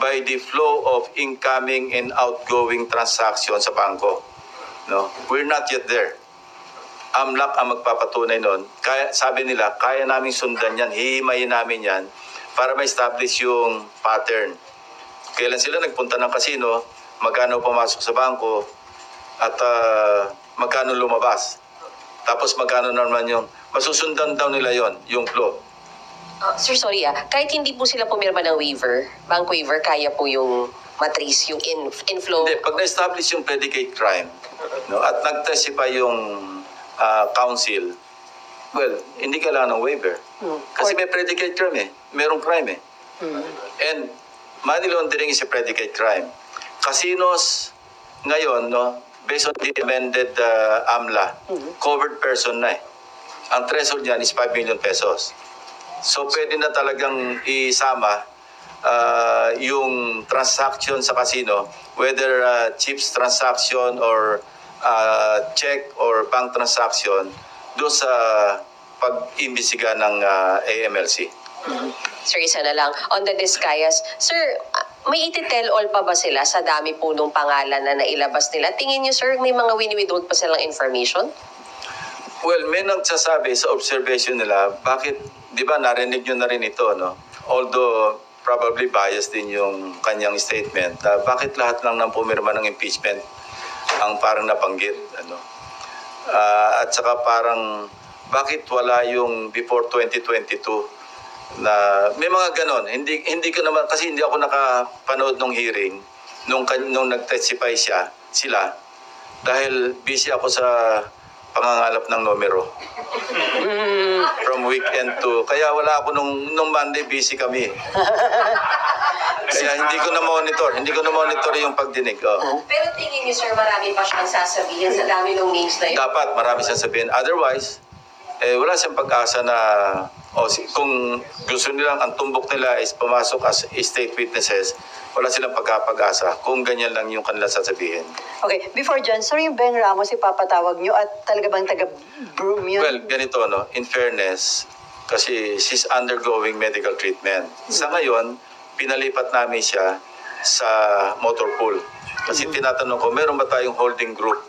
by the flow of incoming and outgoing transactions sa bangko. No? We're not yet there. AMLAC ang magpapatunay nun. Kaya, sabi nila, kaya namin sundan yan, hihimayin namin yan para ma-establish yung pattern. Kailan sila nagpunta ng casino, magkano pumasok sa bangko, at magkano lumabas. Tapos magkano naman yung, masusundan daw nila yon yung flow. Sir, sorry kahit hindi po sila pumirma ng waiver, bank waiver, kaya po yung matrace, yung inflow? Hindi, pag na-establish yung predicate crime, no, at nag-testify yung council, well, hindi kailangan ng waiver. Kasi may predicate crime eh. Merong crime eh. And money laundering is a predicate crime. Casinos ngayon, no, based on the amended AMLA, covered person na eh. Ang threshold niyan is 5 million pesos. So pwede na talagang isama yung transaction sa casino, whether chips transaction or check or bank transaction, doon sa pag-imbisiga ng AMLC. Sir, isa na lang. On the Discayas, sir, may iti-tell all pa ba sila sa dami po nung pangalan na nailabas nila? Tingin niyo, sir, may mga wini-withhold pa silang information? Well, may nagsasabi sa observation nila, bakit, di ba narinig nyo na rin ito, no? Although probably biased din yung kanyang statement, bakit lahat lang ng pumirma ng impeachment ang parang nabanggit, ano? At saka parang, bakit wala yung before 2022 na may mga ganon. Hindi ko naman, kasi hindi ako nakapanood ng hearing nung nag-testify sila, dahil busy ako sa pangangalap ng numero. From weekend to, kaya wala ako nung Monday, busy kami. Kaya hindi ko na monitor yung pagdinig. Oh. Pero tingin niyo, sir, marami pa siyang sasabihin sa dami ng names na yun? Dapat marami siyang sabihin. Otherwise, wala siyang pag-asa na kung gusto nilang ang tumbok nila is pumasok as state witnesses, wala silang pagkapag-asa kung ganyan lang yung kanila sasabihin. Okay, before dyan, sir, yung Beng Ramos ipapatawag nyo at talaga bang taga-broom yun? Well, ganito, no? In fairness, kasi she's undergoing medical treatment. Sa ngayon, pinalipat namin siya sa motor pool. Kasi tinatanong ko, meron ba tayong holding group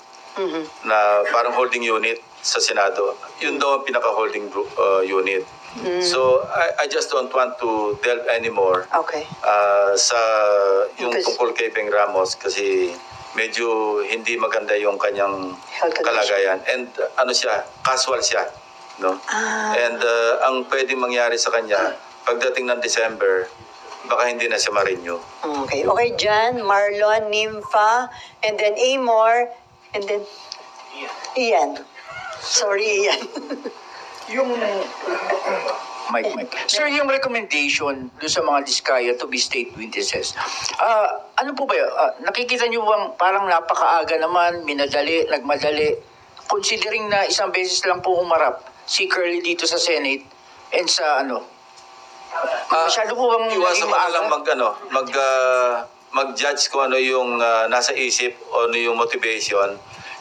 na parang holding unit sa Senado? Yun daw ang pinaka-holding group unit. So, I just don't want to delve anymore Okay. sa yung tungkol kay Beng Ramos kasi medyo hindi maganda yung kanyang Health condition. kalagayan. And casual siya. No? And ang pwedeng mangyari sa kanya, pagdating ng December, baka hindi na siya ma-renew. Okay. Okay, Jan, Marlon, Nympha, and then Amor, and then Ian. Sorry, Ian. Yung Mike. Sir, yung recommendation do sa mga Diskaya to be state witnesses, ano po ba yun? Nakikita niyo bang parang napakaaga naman, nagmadali, considering na isang beses lang po humarap si Curly dito sa Senate and sa masyado po bang Iwasan naging mo na maaga? lang mag-judge kung ano yung nasa isip o ano yung motivation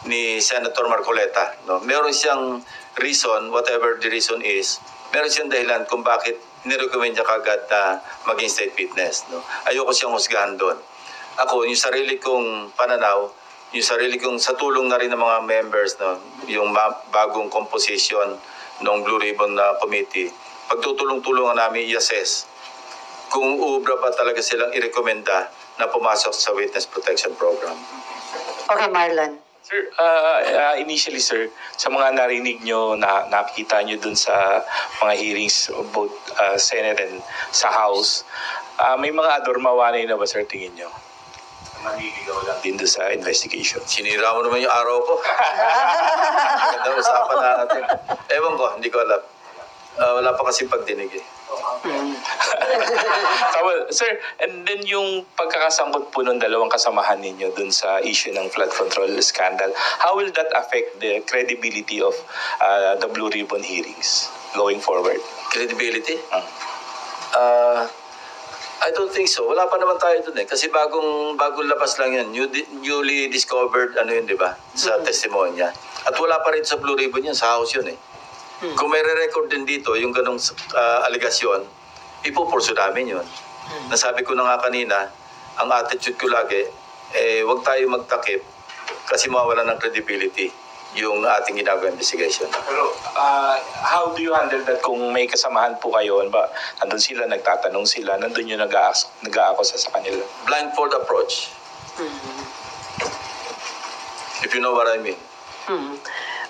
ni Senator Marcoleta. No? Meron siyang reason, whatever the reason is, meron siyang dahilan kung bakit nirecommend niya kagad na maging state witness. No? Ayoko siyang husgahan doon. Ako, yung sarili kong pananaw, yung sarili kong sa tulong na rin ng mga members, no? Yung bagong composition ng Blue Ribbon na committee, pagtutulong-tulungan namin i-assess kung ubra pa talaga silang i-recommenda na pumasok sa Witness Protection Program. Okay, Marlon. Sir, initially sir, sa mga narinig nyo, nakita nyo dun sa mga hearings of both Senate and sa House, may mga adormawanay na ba sir tingin nyo? Maniligaw lang din dun sa investigation. Sinira mo naman yung araw ko. Maganda usapan natin. Ewan ko, hindi ko alam. Wala pa kasi pagdinig eh. Sir, and then yung pagkakasangkot po ng dalawang kasamahan ninyo dun sa issue ng flood control scandal, how will that affect the credibility of the Blue Ribbon hearings going forward? Credibility? I don't think so. Wala pa naman tayo dun eh. Kasi bagong labas lang yun. Newly discovered, di ba? Sa testimonya. At wala pa rin sa Blue Ribbon yun. Sa House yun eh. Kung may re-record din dito, yung ganong aligasyon, ipupurso namin yun. Nasabi ko na nga kanina, ang attitude ko lagi, wag tayo magtakip kasi mawawala ng credibility yung ating ginagawang investigation. Pero how do you handle that kung may kasamahan po kayo? Nandun sila, nagtatanong sila, nandun yung nag-aakusa sa kanila? Blindfold approach. If you know what I mean.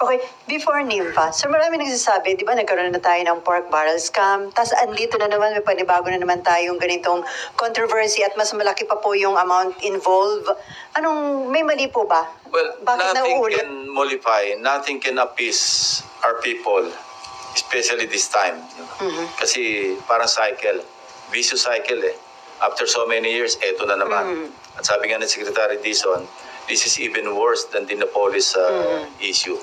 Okay, before Nympha, sir, marami nagsasabi, di ba, nagkaroon na tayo ng pork barrel scam, tas andito na naman, may panibago na naman tayong ganitong controversy at mas malaki pa po yung amount involved. May mali po ba? Well, Bakit nothing nauulit? can mollify, nothing can appease our people, especially this time. Kasi parang cycle, vicious cycle eh. After so many years, eto na naman. At sabi nga ni Secretary Dizon, this is even worse than the Napolis issue.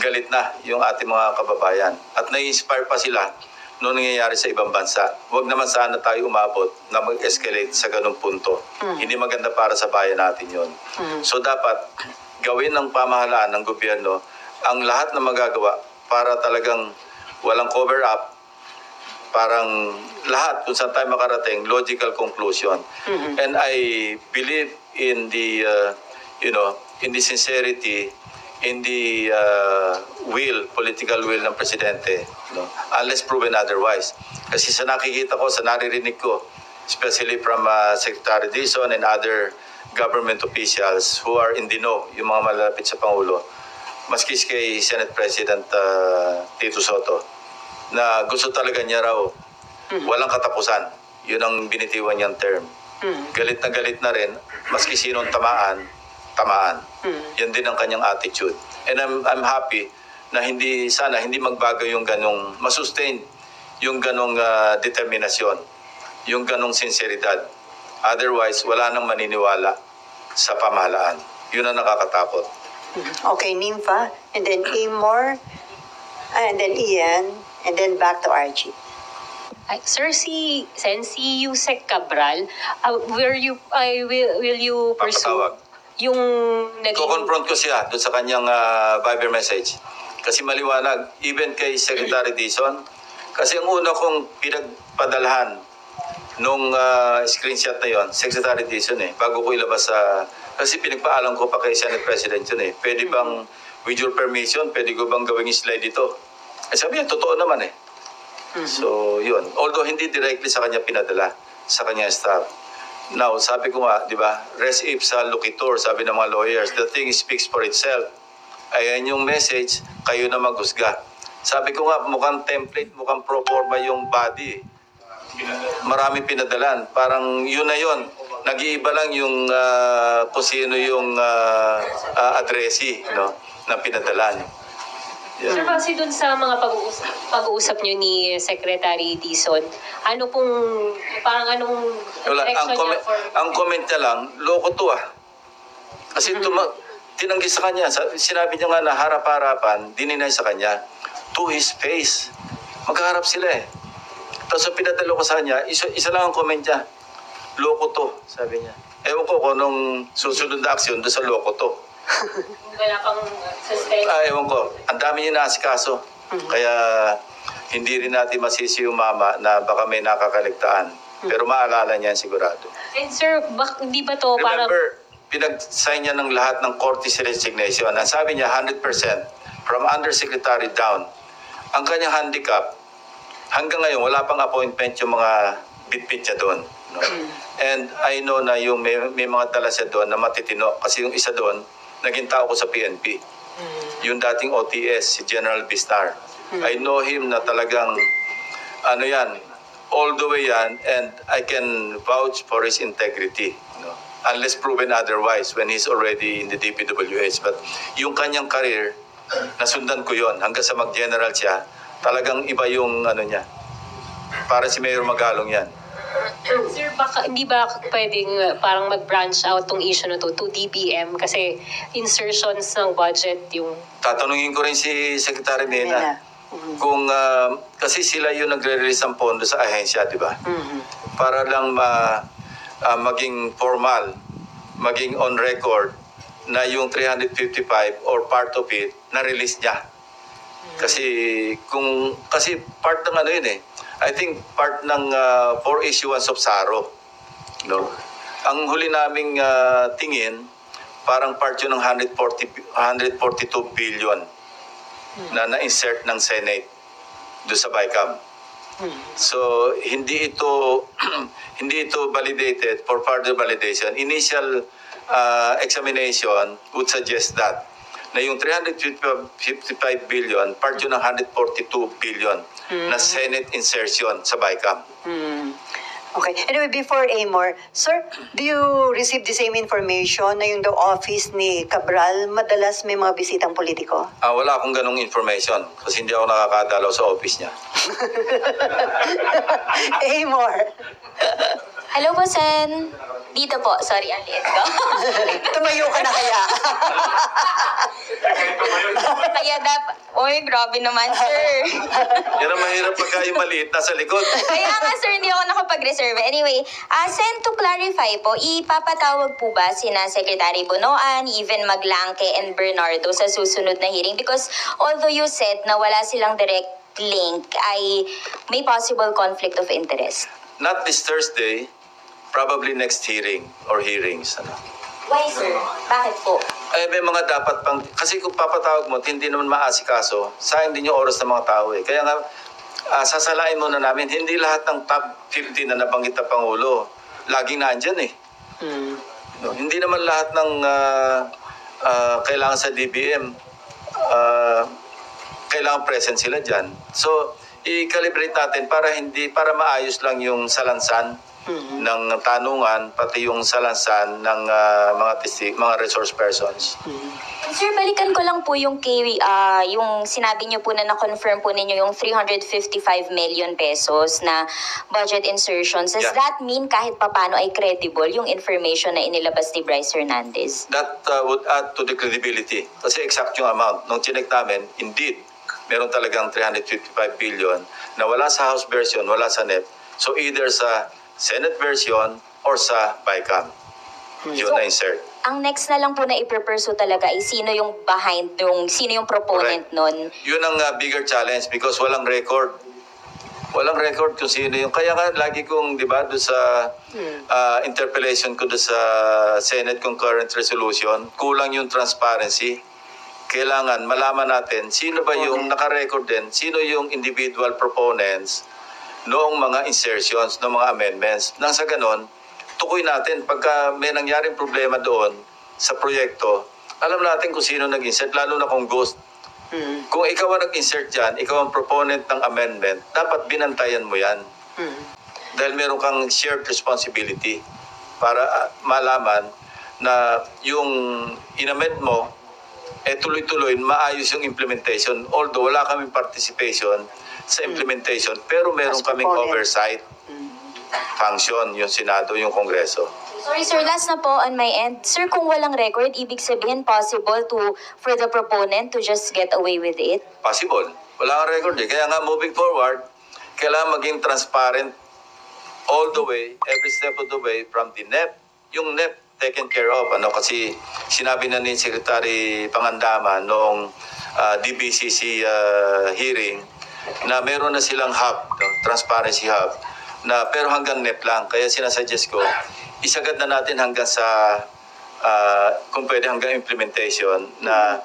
Galit na yung ating mga kababayan. At nai-inspire pa sila noong nangyayari sa ibang bansa. Huwag naman sana tayo umabot na mag-escalate sa ganung punto. Hindi maganda para sa bayan natin yun. So dapat gawin ng pamahalaan ng gobyerno ang lahat na magagawa para talagang walang cover-up parang lahat kung saan tayo makarating, logical conclusion. And I believe in the, in the sincerity, in the political will ng Presidente, unless proven otherwise. Kasi sa nakikita ko, sa naririnig ko, especially from Secretary Dizon and other government officials who are in the know, yung mga malapit sa Pangulo, maski kay Senate President Tito Soto, na gusto talaga niya raw walang katapusan. Yun ang binitiwan niyang term. Galit na rin, maski sinong tamaan. Yan din ang kanyang attitude. And I'm happy na sana hindi magbago yung ganong, masustain yung ganong determinasyon, yung ganong sinseridad. Otherwise, wala nang maniniwala sa pamahalaan. Yun ang nakakatakot. Okay, Nympha, and then Amor, and then Ian, and then back to Archie. Sir, si Yusek Cabral, will you pursue Papatawag. yung naging... Ko-confront ko siya doon sa kanyang Viber message. Kasi maliwanag, even kay Secretary Dizon, kasi ang una kong pinagpadalhan nung screenshot na yon, Secretary Dizon bago ko ilabas sa... kasi pinagpaalam ko pa kay Senate President yun Pwede bang, with your permission, pwede ko bang gawing slide ito? Sabi niya, totoo naman So, yun. Although hindi directly sa kanya pinadala, sa kanya staff. Now, sabi ko nga, di ba, res ipsa loquitur, sabi ng mga lawyers, the thing speaks for itself. Ayan yung message, kayo na maghusga. Sabi ko nga, mukhang template, mukhang pro forma yung body. Marami pinadalan. Parang yun na yun. Nag-iiba lang yung kung sino yung addressee na pinadalan. Yeah. Sir, kasi dun sa mga pag-uusap nyo ni Secretary Dizon, ano pong, parang anong direction niya for... Ang comment niya lang, loko to Kasi tinanggi sa kanya. Sinabi niya nga na harap-harapan, dininay sa kanya. To his face. Magkaharap sila Tapos pinadalo ko sa kanya, isa lang ang comment niya. Loko to, sabi niya. Ewan ko kung nung susunod na aksyon doon sa loko to. Wala pang suspense. Ewan ko. Ang dami niya naasikaso. Kaya hindi rin natin masisi yung mama na baka may nakakaligtaan. Pero maalala niya sigurado. And sir, hindi ba to parang... Remember, pinag-sign niya ng lahat ng courtesy resignation. Ang sabi niya, 100% from undersecretary down. Ang kanyang handicap, hanggang ngayon, wala pang appointment yung mga bit-bit niya doon. And I know na yung may mga dala siya doon na matitino. Kasi yung isa doon, naging tao ko sa PNP. Yung dating OTS, si General Bistar. I know him na talagang, all the way yan, and I can vouch for his integrity. Unless proven otherwise when he's already in the DPWH. But yung kanyang career, nasundan ko yon hanggang sa mag-general siya, talagang iba yung niya. Para si Mayor Magalong yan. Sir, hindi ba pwedeng parang mag-branch out tong issue na to DBM kasi insertions ng budget yung... Tatanungin ko rin si Secretary Mena. Kung, kasi sila yung nagre-release ng pondo sa ahensya, di ba? Para lang maging formal, maging on record na yung 355 or part of it, na-release niya. Kasi part ng yun I think part ng 4 issuance of SARO. Ang huli naming tingin, parang part yun ng 142 billion na na-insert ng Senate doon sa BICAM. So, hindi ito validated for further validation. Initial examination would suggest that na yung 355 billion, part yun ng 142 billion na Senate insertion sa BICAM. Okay. Anyway, before Amor, sir, do you receive the same information na yung the office ni Cabral madalas may mga bisitang politiko? Wala akong ganong information kasi hindi ako nakakadalaw sa office niya. Amor. Hello po, Sen. Dito po. Sorry, ang liit ko. Tumayo ka na kaya? Kaya dapat... Uy, grabe naman, sir. Yan ang mahirap pagka yung maliit nasa likod. Kaya nga, sir, hindi ako nakapag-reserve. Anyway, Sen, to clarify po, ipapatawag po ba sina Secretary Bonoan, even Maglangke and Bernardo sa susunod na hearing? Because although you said na wala silang direct link ay may possible conflict of interest? Not this Thursday, probably next hearing or hearings. Ano. Why, sir? Bakit po? May mga dapat pang, kasi kung papatawag mo, hindi naman maasikaso, sayang din yung oras ng mga tao eh. Kaya nga, sasalain muna namin, hindi lahat ng top 50 na nabanggit na Pangulo, laging nandyan eh. No, hindi naman lahat ng kailangan sa DBM, kailangan present sila dyan. So, i-calibrate natin para maayos lang yung salansan ng tanungan, pati yung salansan ng mga resource persons. Sir, balikan ko lang po yung yung sinabi niyo po na na-confirm po ninyo yung 355 million pesos na budget insertions. Does Yeah. that mean kahit papano ay credible yung information na inilabas ni Bryce Hernandez? That would add to the credibility. Kasi exact yung amount. Nung chinek namin, indeed, meron talagang 355 billion na wala sa House version, wala sa NEP. So either sa Senate version or sa BICAM. Yun So, na insert. Ang next na lang po na ipursue talaga ay sino yung sino yung proponent nun? Yun ang bigger challenge because walang record. Walang record kung sino yung... Kaya nga lagi kong, di ba, doon sa interpellation ko doon sa Senate Concurrent Resolution, kulang yung transparency. Kailangan malaman natin sino ba yung naka-record din, sino yung individual proponents noong mga insertions, noong mga amendments. Nang sa ganon, tukoy natin pagka may nangyaring problema doon sa proyekto, alam natin kung sino nag-insert, lalo na kung ghost. Kung ikaw ang nag-insert dyan, ikaw ang proponent ng amendment, dapat binantayan mo yan. Dahil meron kang shared responsibility para malaman na yung inamend mo, tuloy-tuloy, maayos yung implementation. Although wala kaming participation sa implementation, pero meron kaming oversight function, yung Senado, yung Kongreso. Sorry sir, last na po on my end. Sir, kung walang record, ibig sabihin possible for the proponent to just get away with it? Possible. Wala kang record eh. Kaya nga moving forward, kailangan maging transparent all the way, every step of the way from the NEP. Yung NEP taken care of. Kasi sinabi na ni Secretary Pangandaman noong DBCC hearing na meron na silang hub, transparency hub, na pero hanggang NEP lang. Kaya sinasuggest ko, isagad na natin hanggang sa, kung pwede hanggang implementation, na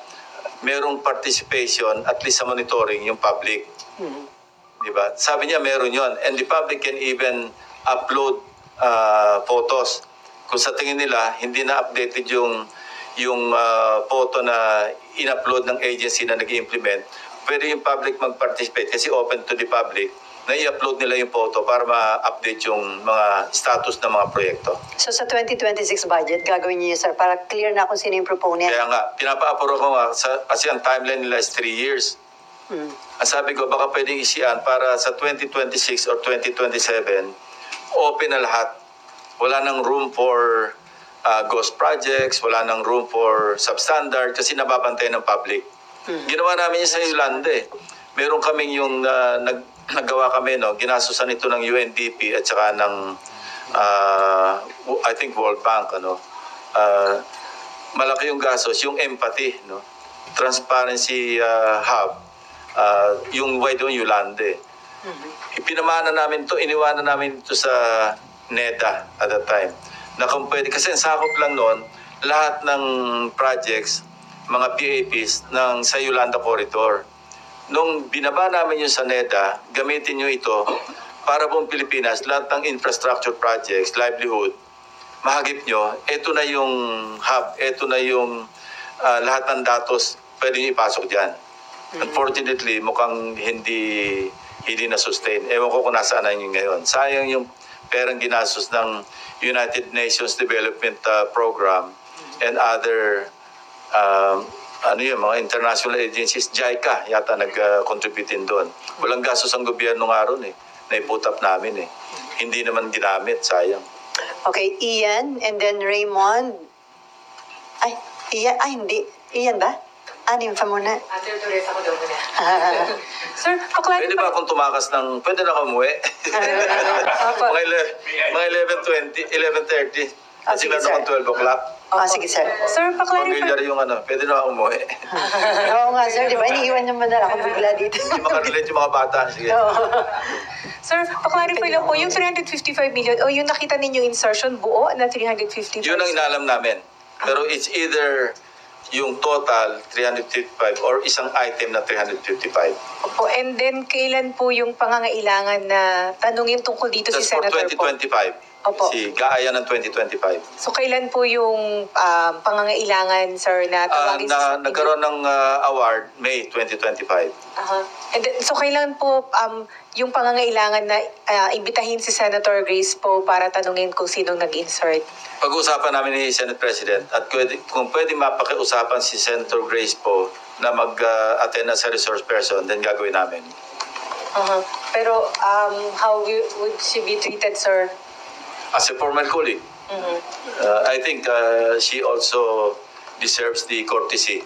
merong participation, at least sa monitoring, yung public. Diba? Sabi niya meron yon, and the public can even upload photos. Kung sa tingin nila, hindi na updated yung photo na in-upload ng agency na nag-implement, pwede yung public mag-participate kasi open to the public na i-upload nila yung photo para ma-update yung mga status ng mga proyekto. So sa 2026 budget, gagawin niyo, sir, para clear na kung sino yung proponent? Kaya nga, pinapa-approve ko nga, kasi ang timeline nila is 3 years. Ang sabi ko, baka pwedeng isian para sa 2026 or 2027, open na lahat. Wala nang room for ghost projects, wala nang room for substandard kasi nababantay ng public. Ginawa namin yun sa Yolanda eh. Meron kaming yung naggawa kami, ginasusan ito ng UNDP at saka ng I think World Bank. Malaki yung gastos, yung empathy, transparency hub, yung why doon Yolanda eh. Ipinamana namin to, iniwanan namin to sa NEDA at that time. Na kung pwede, kasi sakop lang noon, lahat ng projects, mga PAPs sa Yolanda Corridor. Nung binaba namin yung sa NEDA, gamitin nyo ito para buong Pilipinas, lahat ng infrastructure projects, livelihood, mahagip nyo, ito na yung hub, ito na yung lahat ng datos pwede nyo ipasok dyan. Unfortunately, mukhang hindi na-sustain. Ewan ko kung nasaan na yun ngayon. Sayang yung perang ginastos ng United Nations Development Program and other mga international agencies. JICA yata nag-contribute din doon. Walang gastos ang gobyerno nga ron eh. Naiputap namin eh. Hindi naman ginamit, sayang. Okay, Ian, and then Raymond. Hindi. Ian ba? Nympha muna. Sir, Pwede ba akong tumakas ng... Pwede na ako umuwi? mga 11:20, 11:30. Kasi sige, meron akong sir. 12 o'clock. Sige, sir. Sir, pa-clarify. Familiar yung pwede na umuwi. Oo nga, sir. Di ba? Iniiwan naman na ako bigla dito. Hindi makarelate yung mga bata. Sige. Sir, pa-clarify lang po, yung 355 million, o yung nakita ninyo insertion, buo na 355? Yun ang inalam namin. Pero it's either yung total 355 or isang item na 355. Opo, and then kailan po yung pangangailangan na tanungin tungkol dito That's si for Senator po? 2025. Opo. Si Gaaya ng 2025. So kailan po yung pangangailangan, sir, na tawagin Nagkaroon ng award May 2025. And then, so kailan po yung pangangailangan na imbitahin si Senator Grace po para tanungin kung sinong nag-insert? Pag-uusapan namin ni Senate President at kung pwede mapakiusapan si Senator Grace po na mag-attend as a resource person, then gagawin namin. Pero how would she be treated, sir? As a former colleague, I think she also deserves the courtesy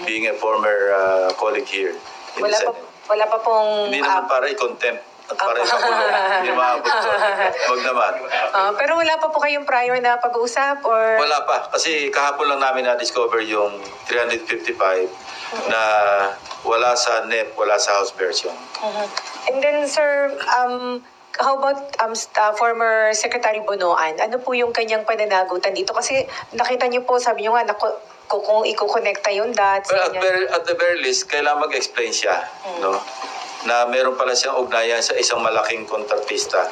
being a former colleague here in the Senate. Wala pa pong... Hindi naman para i-contempt at para ipakulong. Hindi maabot ko. Huwag naman. Pero wala pa po kayong prior na pag-uusap or... Wala pa. Kasi kahapon lang namin na-discover yung 355 na wala sa NEP, wala sa House version. And then, sir, how about former Secretary Bonoan? Ano po yung kanyang pananagutan dito? Kasi nakita niyo po, sabi niyo nga, kung i-connecta yung dots. Well, at the very least, kailangan mag-explain siya. No? Na meron pala siyang ugnayan sa isang malaking kontratista.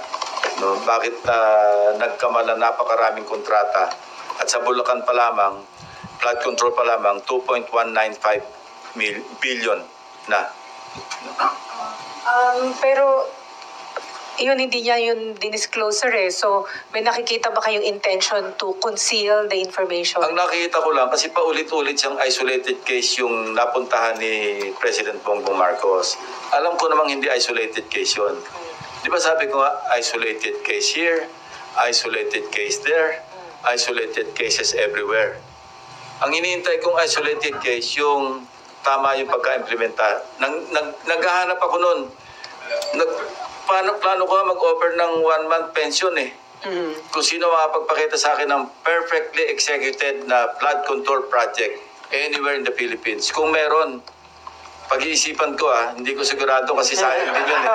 No? Bakit nagkamala napakaraming kontrata at sa Bulacan pa lamang, flood control pa lamang, 2.195 billion na. Pero yun, hindi niya yun dinisclosure eh. So, may nakikita ba kayong intention to conceal the information? Ang nakikita ko lang, kasi paulit-ulit siyang isolated case yung napuntahan ni President Bongbong Marcos. Alam ko namang hindi isolated case yun. Di ba sabi ko nga, isolated case here, isolated case there, isolated cases everywhere. Ang hinihintay kong isolated case, yung tama yung pagka-implementa. Naghahanap ako nun. Plano ko mag-offer ng 1-month pension eh. Kung sino makapagpakita sa akin ng perfectly executed na flood control project anywhere in the Philippines. Kung meron, pag-iisipan ko hindi ko sigurado kasi sayang din yun eh.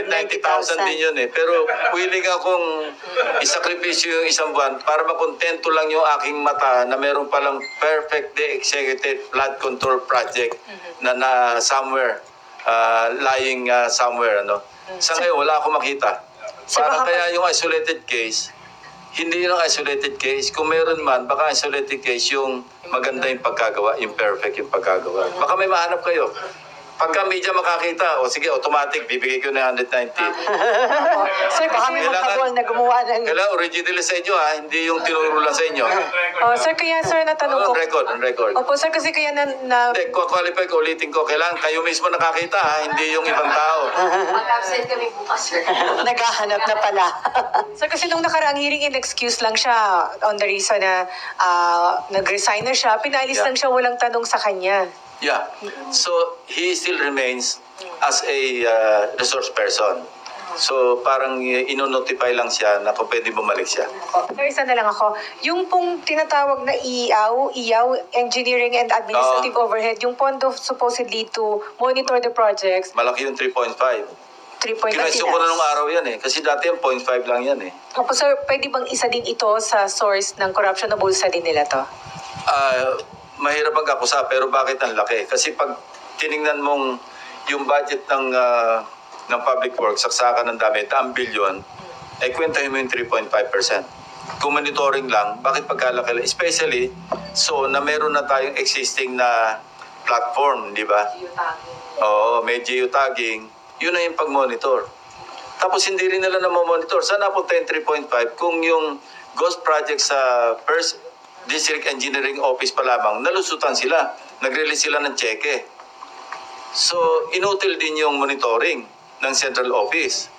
190,000 din yun eh. Pero willing akong isakripisyo yung isang buwan para makontento lang yung aking mata na meron palang perfectly executed flood control project na somewhere. Lying somewhere, Sa ngayon, wala akong makita. Parang kaya yung isolated case, hindi yung isolated case. Kung meron man, baka isolated case yung maganda yung pagkagawa, yung perfect yung pagkagawa. Baka may mahanap kayo. Pagka media makakita, sige, automatic, bibigay ko na 190. Sir, baka may magkabol na gumawa ng... Kailangan originally sa inyo, hindi yung tinuro lang sa inyo. Sir, kaya sir, natanong ko. On record. Opo, sir, kasi kaya Hindi, qualify ko, ulitin ko. Kailangan kayo mismo nakakita, hindi yung ibang tao. Mag-absent kami bukas, sir. Naghahanap na pala. Sir, kasi nung nakaraang hearing, in-excuse lang siya on the reason na nag-resign na siya. Pinalis lang siya, walang tanong sa kanya. Yeah. So, he still remains as a resource person. So, parang ino-notify lang siya na kung pwede bumalik siya. Sir, isa na lang ako. Yung pong tinatawag na IAW, Engineering and Administrative Overhead, yung pondo supposedly to monitor the projects. Malaki yung 3.5. 3.5. Kinwestiyon ko na nung araw yan eh. Kasi dati yung 0.5 lang yan eh. Opo, sir, pwede bang isa din ito sa source ng corruption na bulsa din nila to? Mahirap mag-akusa, pero bakit ang laki? Kasi pag tiningnan mong yung budget ng public works, saksakan ng dami, 1 billion, kwentahin mo yung 3.5%. Kung monitoring lang, bakit pagkalaki lang? Especially, so na meron na tayong existing na platform, di ba? Oo, may geotagging. Yun na yung pag-monitor. Tapos hindi rin nila na-monitor. Saan napunta yung 3.5? Kung yung ghost project sa first District Engineering Office pa lamang, nalusutan sila. Nag-release sila ng cheque. So, inutil din yung monitoring ng Central Office.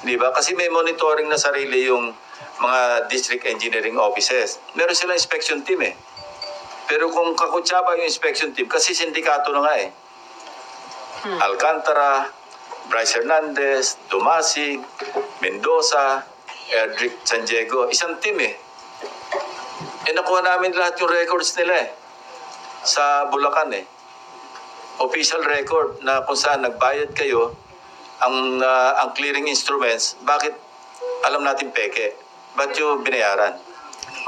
Di ba? Kasi may monitoring na sarili yung mga District Engineering Offices. Meron silang inspection team eh. Pero kung kakutsaba yung inspection team, kasi sindikato na nga eh. Alcantara, Bryce Hernandez, Dumasig, Mendoza, Erdrick San Diego, isang team eh. nakuha namin lahat yung records nila sa Bulacan Official record na kung saan nagbayad kayo, ang clearing instruments, bakit alam natin peke? Ba't yung binayaran?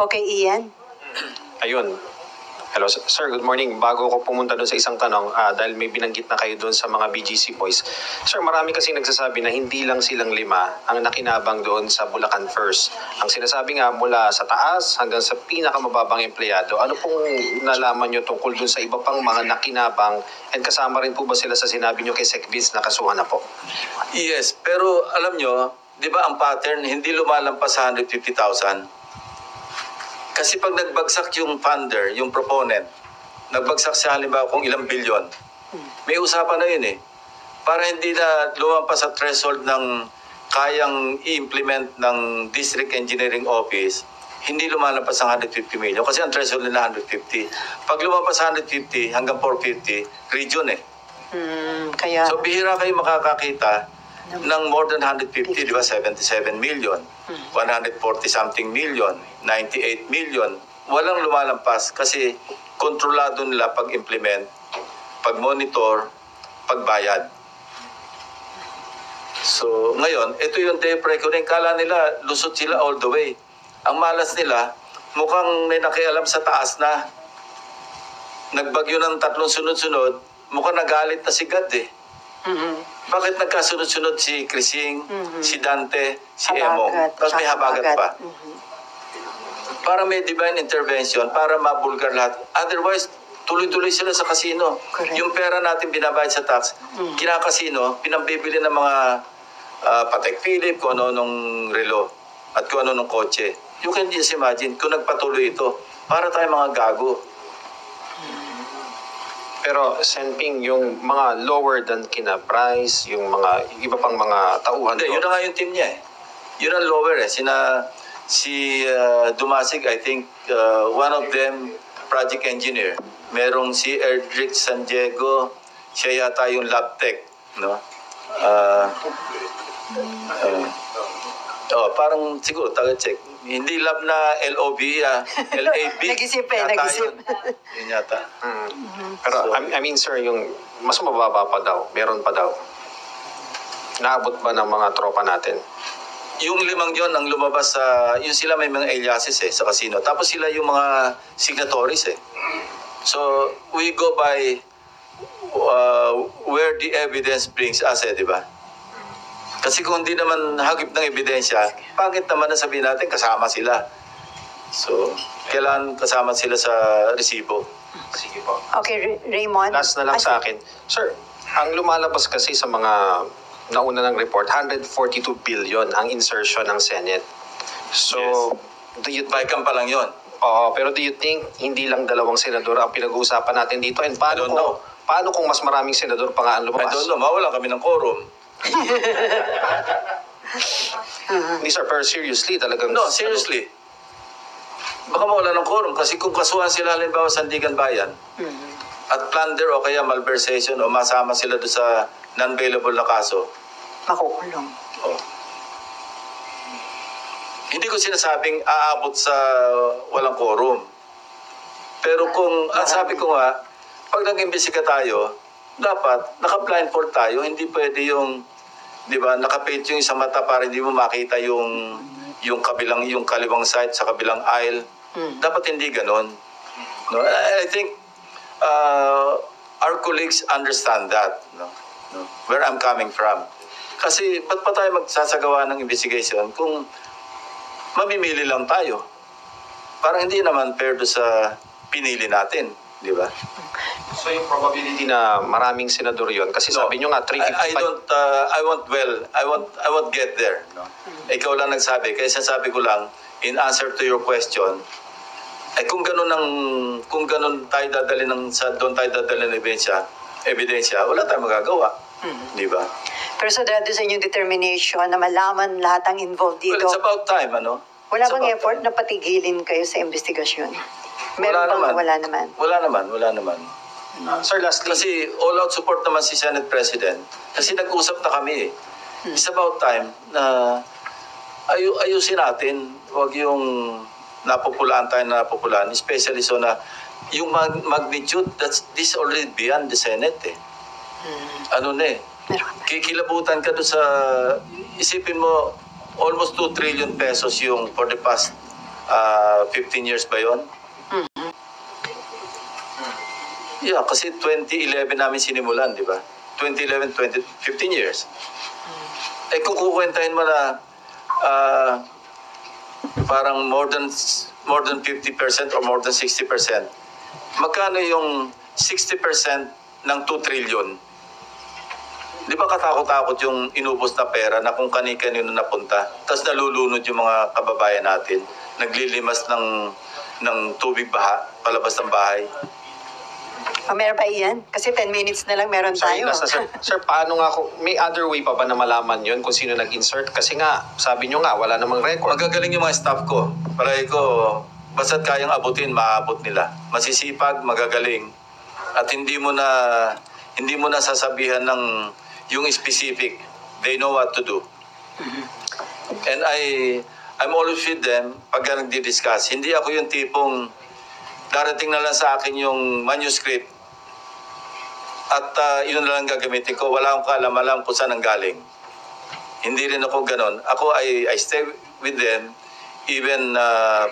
Okay, Ian. Ayun. Hello, sir. Good morning. Bago ko pumunta doon sa isang tanong, dahil may binanggit na kayo doon sa mga BGC boys. Sir, marami kasi nagsasabi na hindi lang silang 5 ang nakinabang doon sa Bulacan First. Ang sinasabi nga mula sa taas hanggang sa pinakamababang empleyado. Ano pong nalaman nyo tungkol doon sa iba pang mga nakinabang, and kasama rin po ba sila sa sinabi nyo kay Sec Vince na kasuhan na po? Yes, pero alam nyo, di ba ang pattern, hindi lumalampas sa 150,000? Kasi pag nagbagsak yung funder, yung proponent, nagbagsak siya halimbawa kung ilang bilyon, may usapan na yun Para hindi na lumampas sa threshold ng kayang i-implement ng District Engineering Office, hindi lumalampas ang 150 million. Kasi ang threshold nila 150. Pag lumampas sa 150 hanggang 450, region Kaya, So bihira kayo makakakita ng more than 150, di ba? 77 million, 140 something million, 98 million. Walang lumalampas kasi kontrolado nila pag-implement, pag-monitor, pagbayad. So ngayon, ito yung tape recording. Kala nila, lusot sila all the way. Ang malas nila, mukhang may nakialam sa taas na. Nagbagyo ng 3 sunod-sunod, mukhang nagalit na si God Bakit nagkasunod-sunod si Crising, si Dante, si Emong? Tapos may habagat pa. Para may divine intervention, para mabulgar lahat. Otherwise, tuloy-tuloy sila sa casino. Correct. Yung pera natin binabayad sa tax, kinakasino, pinambibili ng mga Patek Philippe, kung ano nung relo, at kung ano nung kotse. You can just imagine, kung nagpatuloy ito, para tayo mga gago. Pero Senping, yung mga lower than kina-price, yung mga iba pang mga tauhan Hindi, yun na nga yung team niya Yun ang lower Si Dumasig, I think, one of them, project engineer. Merong si Erdrick San Diego, siya yata yung lab tech, no? Parang siguro, taga-check. Hindi lab na LOB, LAB. Nag-isip Yata nag-isip. Yun yata. Pero So, I mean sir, yung mas mababa pa daw, meron pa daw. Naabot ba ng mga tropa natin? yung 5 yun ang lumabas sa, yung sila may mga aliases sa casino. Tapos sila yung mga signatories So, we go by where the evidence brings us di ba? Kasi kung hindi naman hagip ng ebidensya, pangit naman na sabihin natin kasama sila. So, kailangan kasama sila sa resibo. Sige po. Okay, Raymond. Last na lang sa akin. Sir, ang lumalabas kasi sa mga nauna ng report, 142 billion ang insertion ng Senate. So, do you By pa lang yun. Oo, pero do you think hindi lang 2 senador ang pinag-uusapan natin dito? And I don't know. Paano kung mas maraming senador pa nga ang I lumabas? don't know, mawala kami ng quorum. Hindi sir, pero seriously talagang... No, seriously. Baka mawala ng quorum kasi kung kasuhan sila halimbawa sa Sandigan Bayan at plunder o kaya malversation o masama sila doon sa non-bailable na kaso, Makukulong. hindi ko sinasabing aabot sa walang quorum. Pero kung, ang sabi ko nga, pag nag-imbestiga tayo, dapat naka-blindfold tayo, hindi pwede yung, di ba, naka-paint yung isang mata para hindi mo makita yung kaliwang side sa kabilang aisle. Dapat hindi ganon. No? I think our colleagues understand that, where I'm coming from. Kasi ba't pa tayo magsasagawa ng investigation kung mamimili lang tayo? Parang hindi naman fair do sa pinili natin, di ba? So yung probability na maraming senador yon kasi sabi nyo nga 355... I won't get there. No? Ikaw lang nagsabi, kaya sabi ko lang, in answer to your question, kung ganun tayo dadali doon tayo dadali ng ebidensya, wala tayong magagawa. Di ba? Pero sa sa inyong determination na malaman lahat ang involved dito, Well, it's about time, wala bang effort na patigilin kayo sa investigasyon? Meron bang wala naman? Wala naman. Sir, lastly... Kasi all-out support naman si Senate President. Kasi nag-usap na kami It's about time na ayusin natin. Huwag yung napupulaan tayo na napupulaan, especially so na yung magnitude, this already beyond the Senate eh. Ano na eh, kikilabutan ka doon sa, isipin mo, almost 2 trillion pesos yung for the past 15 years ba yun? Yeah, kasi 2011 namin sinimulan, di ba? 2011, 15 years. Eh kung kukwentahin mo na parang more than 50% or more than 60%, magkano yung 60% ng 2 trillion? Di ba katakot-takot yung inubos na pera na kung kani-kanino napunta, tapos nalulunod yung mga kababayan natin, naglilimas ng tubig baha, palabas ng bahay. Meron pa iyan? Kasi 10 minutes na lang meron Sorry, tayo. sir, paano nga may other way pa ba na malaman yun kung sino nag-insert? Kasi nga, sabi nyo nga, wala namang record. Magagaling yung mga staff ko. Palagi ko, basta't kayang abutin, maabot nila. Masisipag, magagaling. At hindi mo na sasabihan ng yung specific. They know what to do. And I'm always with them pag nagdi-discuss. Hindi ako yung tipong darating na lang sa akin yung manuscript at yun na lang gagamitin ko. Wala akong kaalam-alam kung saan ang galing. Hindi rin ako ganon. Ako, I stay with them even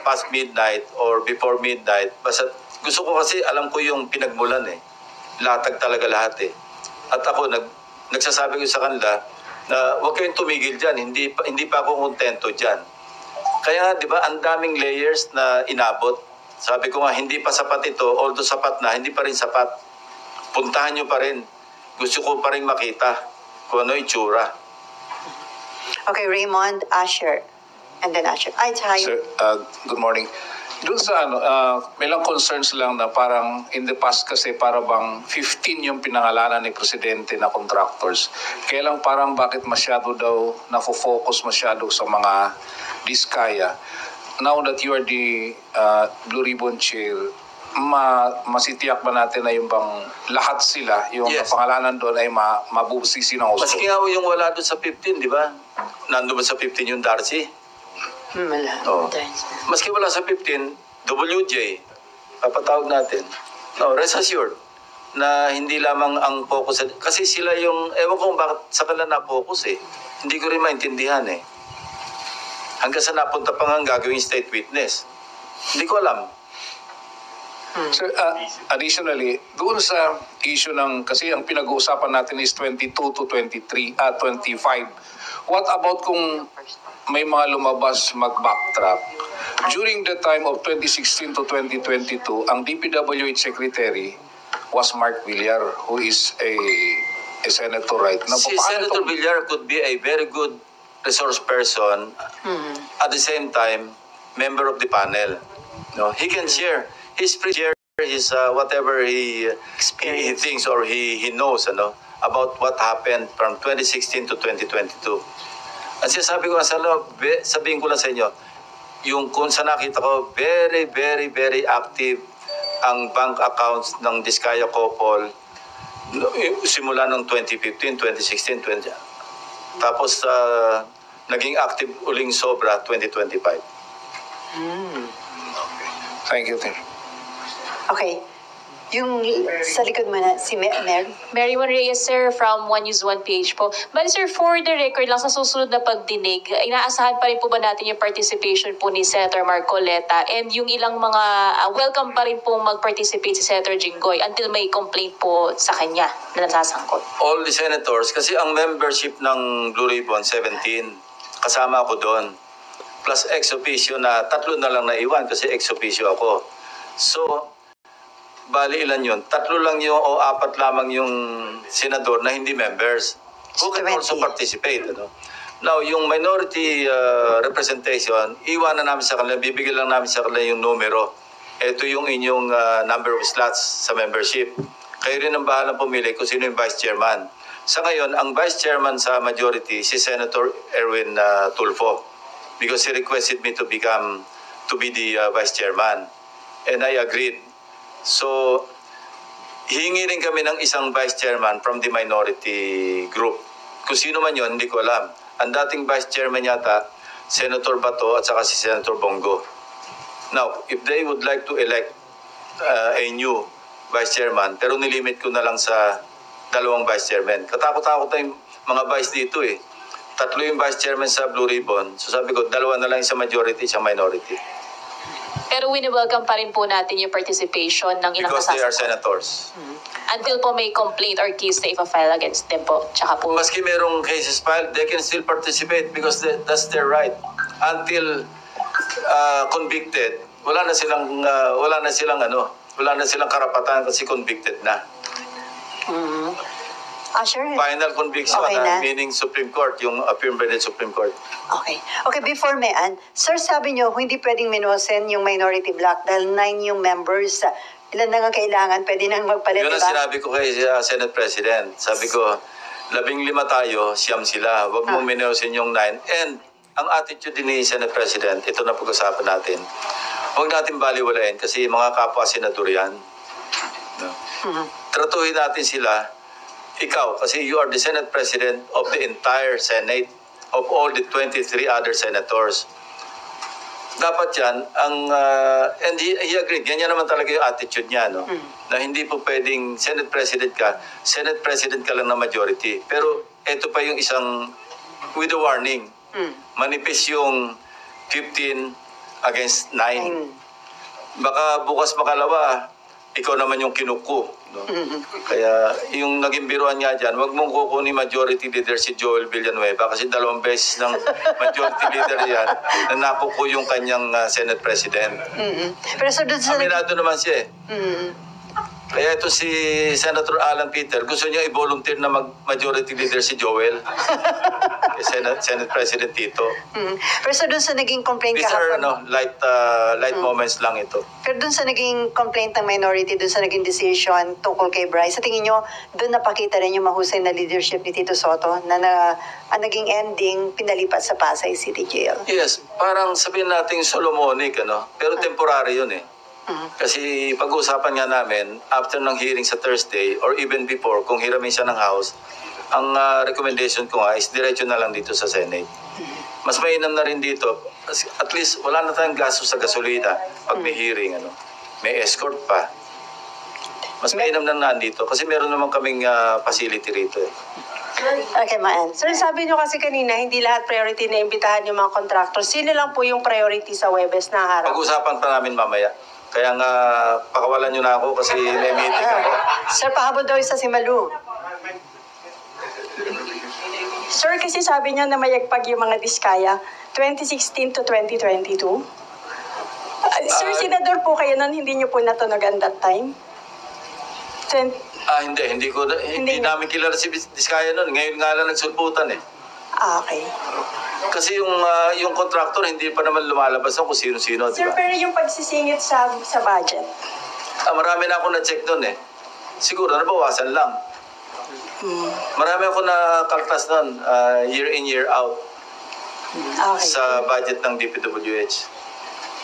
past midnight or before midnight. Basta gusto ko kasi alam ko yung pinagmulan eh. Latag talaga lahat eh. At ako, nagsasabi ko sa kanila na huwag kayong tumigil dyan. Hindi pa ako kontento dyan. Kaya di ba ang daming layers na inabot. Sabi ko nga, hindi pa sapat ito. Although sapat na, hindi pa rin sapat. Puntahan nyo pa rin. Gusto ko pa rin makita kung ano itsura. Okay, Raymond, Asher. And then Asher. Ay, tayo. Sir, good morning. Doon sa may lang concerns lang na parang in the past kasi para bang 15 yung pinangalanan ni Presidente na contractors. Kaya lang parang bakit masyado daw nafo-focus masyado sa mga diskaya. Now that you are the Blue Ribbon Chair, masitiyak ba natin na yung bang lahat sila, yung Yes. pangalanan doon ay mabubusisi ng gusto? Maski nga yung wala doon sa 15, di ba? Nandun ba sa 15 yung Darcy? Wala. Oh. Maski wala sa 15, WJ, papatawag natin. No, rest assured na hindi lamang ang focus. Kasi sila yung, ewan ko bakit sa kanila na-focus eh. Hindi ko rin maintindihan eh. Hanggang sa napunta pa nga gagawing state witness. Hindi ko alam. Sir, additionally, doon sa issue ng, kasi ang pinag-uusapan natin is 22 to 25. What about kung may mga lumabas mag-backtrack? During the time of 2016 to 2022, ang DPWH Secretary was Mark Villar, who is a senator right now. Si Senator Villar could be a very good resource person, at the same time, member of the panel. No, he can share. He's free to share his whatever he thinks or he knows about what happened from 2016 to 2022. At sabi ko sa loob, sabihin ko lang sa inyo, yung kung sa nakita ko, very, very, very active ang bank accounts ng Diskaya Couple simula ng 2015, 2016, 20. Tapos naging active uling sobra 2025. Thank you, Tim. Okay. Yung sa likod mo na, si Mary. Mary Juan Reyes, sir, from One News One PH po. But sir, for the record lang, sa susunod na pagdinig, inaasahan pa rin po ba natin yung participation po ni Senator Marcoleta and yung ilang mga welcome pa rin po mag-participate si Senator Jinggoy until may complaint po sa kanya na nasasangkot? All the senators, kasi ang membership ng Blue Ribbon, 17, kasama ako doon. Plus ex officio na 3 na lang naiwan kasi ex officio ako. So, bali ilan yun? 3 lang yung o 4 lamang yung senador na hindi members. Who can also participate. Now, yung minority representation, iwanan namin sa kanila, bibigyan lang namin sa kanila yung numero. Ito yung inyong number of slots sa membership. Kayo rin ang bahalang pumili kung sino yung vice chairman. Sa ngayon, ang vice chairman sa majority, si Senator Erwin Tulfo. Because he requested me to be the vice chairman. And I agreed. So, hihingi rin kami ng isang vice chairman from the minority group. Kung sino man yun, hindi ko alam. Ang dating vice chairman yata, Senator Bato at saka si Senator Bongo. Now, if they would like to elect a new vice chairman, pero nilimit ko na lang sa 2 vice chairman. Katakot-takot na yung mga vice dito eh. 3 yung vice chairman sa Blue Ribbon. So sabi ko, 2 na lang sa majority, isang minority. Pero wini-welcome pa rin po natin yung participation ng ilang Because they are senators. Until po may complaint or case na ipa-file against them po. Tsaka po. Maski merong cases filed, they can still participate because that's their right. Until convicted, wala na silang karapatan kasi convicted na. Sure. Final conviction, Okay na. meaning Supreme Court, yung affirmed by the Supreme Court. Okay. Okay, before Mayan, sir, sabi nyo, hindi pwedeng minusin yung minority block dahil 9 yung members. Ilan na nga kailangan, pwede nang magpalit, Yun ang diba? sinabi ko kay Senate President. Sabi ko, 15 tayo, siyam sila. Huwag mong minusin yung 9. And ang attitude din ni Senate President, ito na pag-usapan natin. Huwag natin baliwalain kasi mga kapwa senador yan. No? Tratuhin natin sila. Ikaw, kasi you are the Senate President of the entire Senate, of all the 23 other senators. Dapat yan, and he agreed, ganyan naman talaga yung attitude niya, no? Na hindi po pwedeng Senate President ka lang na majority. Pero ito pa yung isang, with a warning, manipis yung 15 against 9. Baka bukas makalawa, ikaw naman yung kinuko. No? Kaya yung naging biruan nga dyan, wag mong kukunin majority leader si Joel Villanueva kasi 2 beses ng majority leader yan na nakuko yung kanyang Senate President. Pero so doon sa... Aminado naman siya eh. Kaya ito si Senator Alan Peter, gusto niya i-volunteer na majority leader si Joel. Kay Senate President Tito. Pero so doon sa naging complaint These are kahapon... light moments lang ito. Pero doon sa naging complaint ng minority, doon sa naging decision tungkol kay Bryce, sa tingin nyo, doon napakita rin yung mahusay na leadership ni Tito Soto na ang naging ending, pinalipat sa Pasay City Jail. Yes, parang sabihin natin Solomonic, pero temporary yun eh. Kasi pag-uusapan nga namin, after ng hearing sa Thursday, or even before, kung hiramin siya ng House, ang recommendation ko nga is diretso na lang dito sa Senate. Mas mainam na rin dito, at least wala na tayong gastos sa gasolina pag may hearing, may escort pa. Mas mainam na nandito kasi meron naman kaming facility rito eh. Okay, Maan. Sir, sabi nyo kasi kanina, hindi lahat priority na imbitahan yung mga contractors. Sino lang po yung priority sa Webes na harap? Pag-usapan pa namin mamaya. Kaya nga, pakawalan nyo na ako kasi may meeting ako. Sir, pahabol daw sa Simalu. Sir, kasi sabi niya na mayagpag yung mga diskaya 2016 to 2022. Sir, senador po kayo nun, hindi niyo po natunog at that time? Hindi namin kilala si Diskaya noon. Ngayon nga lang nagsulputan eh. Okay. Kasi yung contractor hindi pa naman lumalabas kung sino-sino, Sir, diba? pero yung pagsisingit sa budget? Marami na ako na-check doon eh. Siguro nabawasan lang. Marami ako na-kaltas doon, year in, year out. Okay. Sa budget ng DPWH.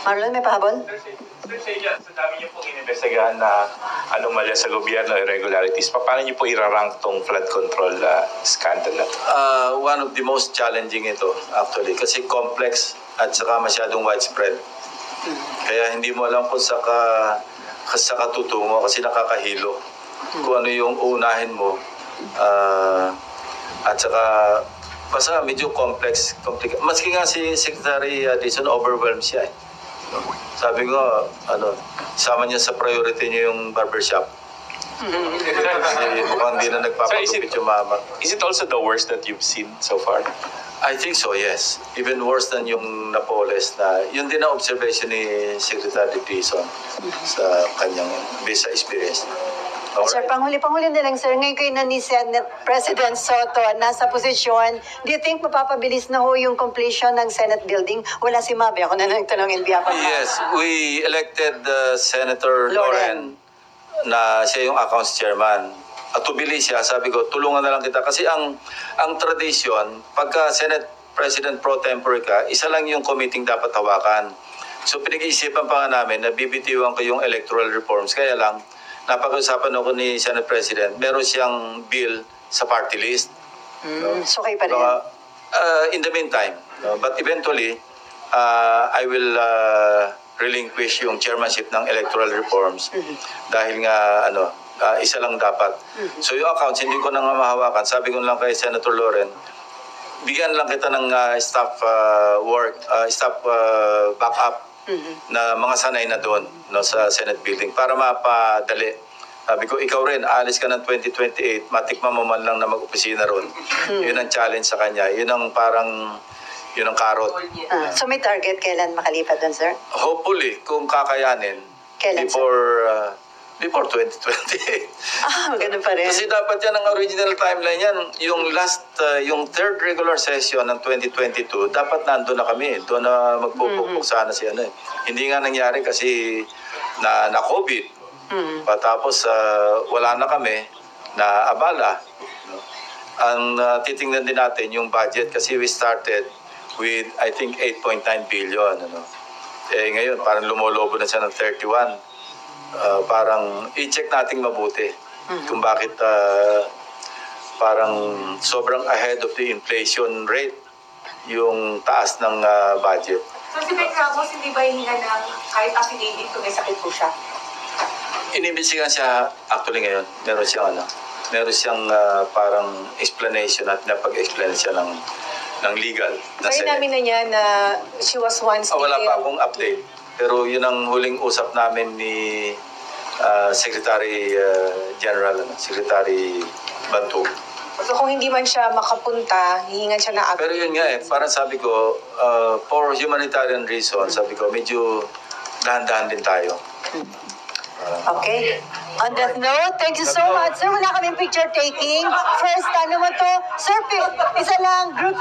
Marlon, may pahabol? Sir, sa dami niyo pong inimbestigahan na anomalya sa gobyerno, irregularities, paano niyo po irarank tong flood control scandal na to? One of the most challenging ito actually kasi complex at saka masyadong widespread. Kaya hindi mo alam kung sa katutungo kasi nakakahilo kung ano yung unahin mo at saka basta medyo complex. Maski nga si Secretary Dizon overwhelmed siya eh. Sabi ko, sama niya sa priority niya yung barbershop. Kasi mukhang hindi na nagpapagupit yung mama. Is it also the worst that you've seen so far? I think so, yes. Even worse than yung Napoles na yun din ang observation ni Secretary Dizon sa kanyang visa experience. Sir, panghuli na lang, sir. Ngayon kayo na ni Senate President Soto nasa posisyon. Do you think mapapabilis na ho yung completion ng Senate building? Wala si Mabe. Ako na nagtanong in behalf of Yes, we elected Senator Loren na siya yung accounts chairman. At tubili siya, sabi ko, tulungan na lang kita. Kasi ang tradisyon, pagka Senate President pro tempore ka, isa lang yung committee dapat hawakan. So pinag-iisipan pa nga namin na bibitiwan ko yung electoral reforms. Kaya lang, napag-usapan ako ni Senate President, meron siyang bill sa party list. So kayo pa rin? In the meantime, but eventually, I will relinquish yung chairmanship ng electoral reforms dahil nga isa lang dapat. So yung accounts hindi ko na nga mahawakan. Sabi ko lang kay Senator Loren, bigyan lang kita ng staff backup na mga sanay na doon sa Senate building para mapadali. Sabi ko, ikaw rin, alis ka ng 2028, matikman mo man lang na mag-opisina ron. Yun ang challenge sa kanya. Yun ang karot. So may target kailan makalipat doon, sir? Hopefully, kung kakayanin, Kailan, before 2028. Ganun pa rin. Kasi dapat yan ang original timeline yan. Yung third regular session ng 2022, dapat nandun na kami. Doon na magpupukpuk sana si Hindi nga nangyari kasi na COVID. Tapos wala na kami na abala. Ang titingnan din natin yung budget kasi we started with I think 8.9 billion. Ngayon parang lumolobo na siya ng 31. Parang i-check natin mabuti kung bakit parang sobrang ahead of the inflation rate yung taas ng budget. So si Ben Ramos, hindi ba hihinga ng kahit affidavit kung may sakit po siya? Inimbestigahan siya actually ngayon. Meron siyang parang explanation at napag-explain siya ng legal. So namin na niya na she was once wala pa akong update. Pero yun ang huling usap namin ni Secretary General, Secretary Bantog. So kung hindi man siya makapunta, hihingan siya na Pero yun nga parang sabi ko, for humanitarian reasons, sabi ko, medyo dahan-dahan din tayo. Okay. On that note, thank you so much. Sir, wala kaming picture taking. First, ano mo to? Sir, isa lang, group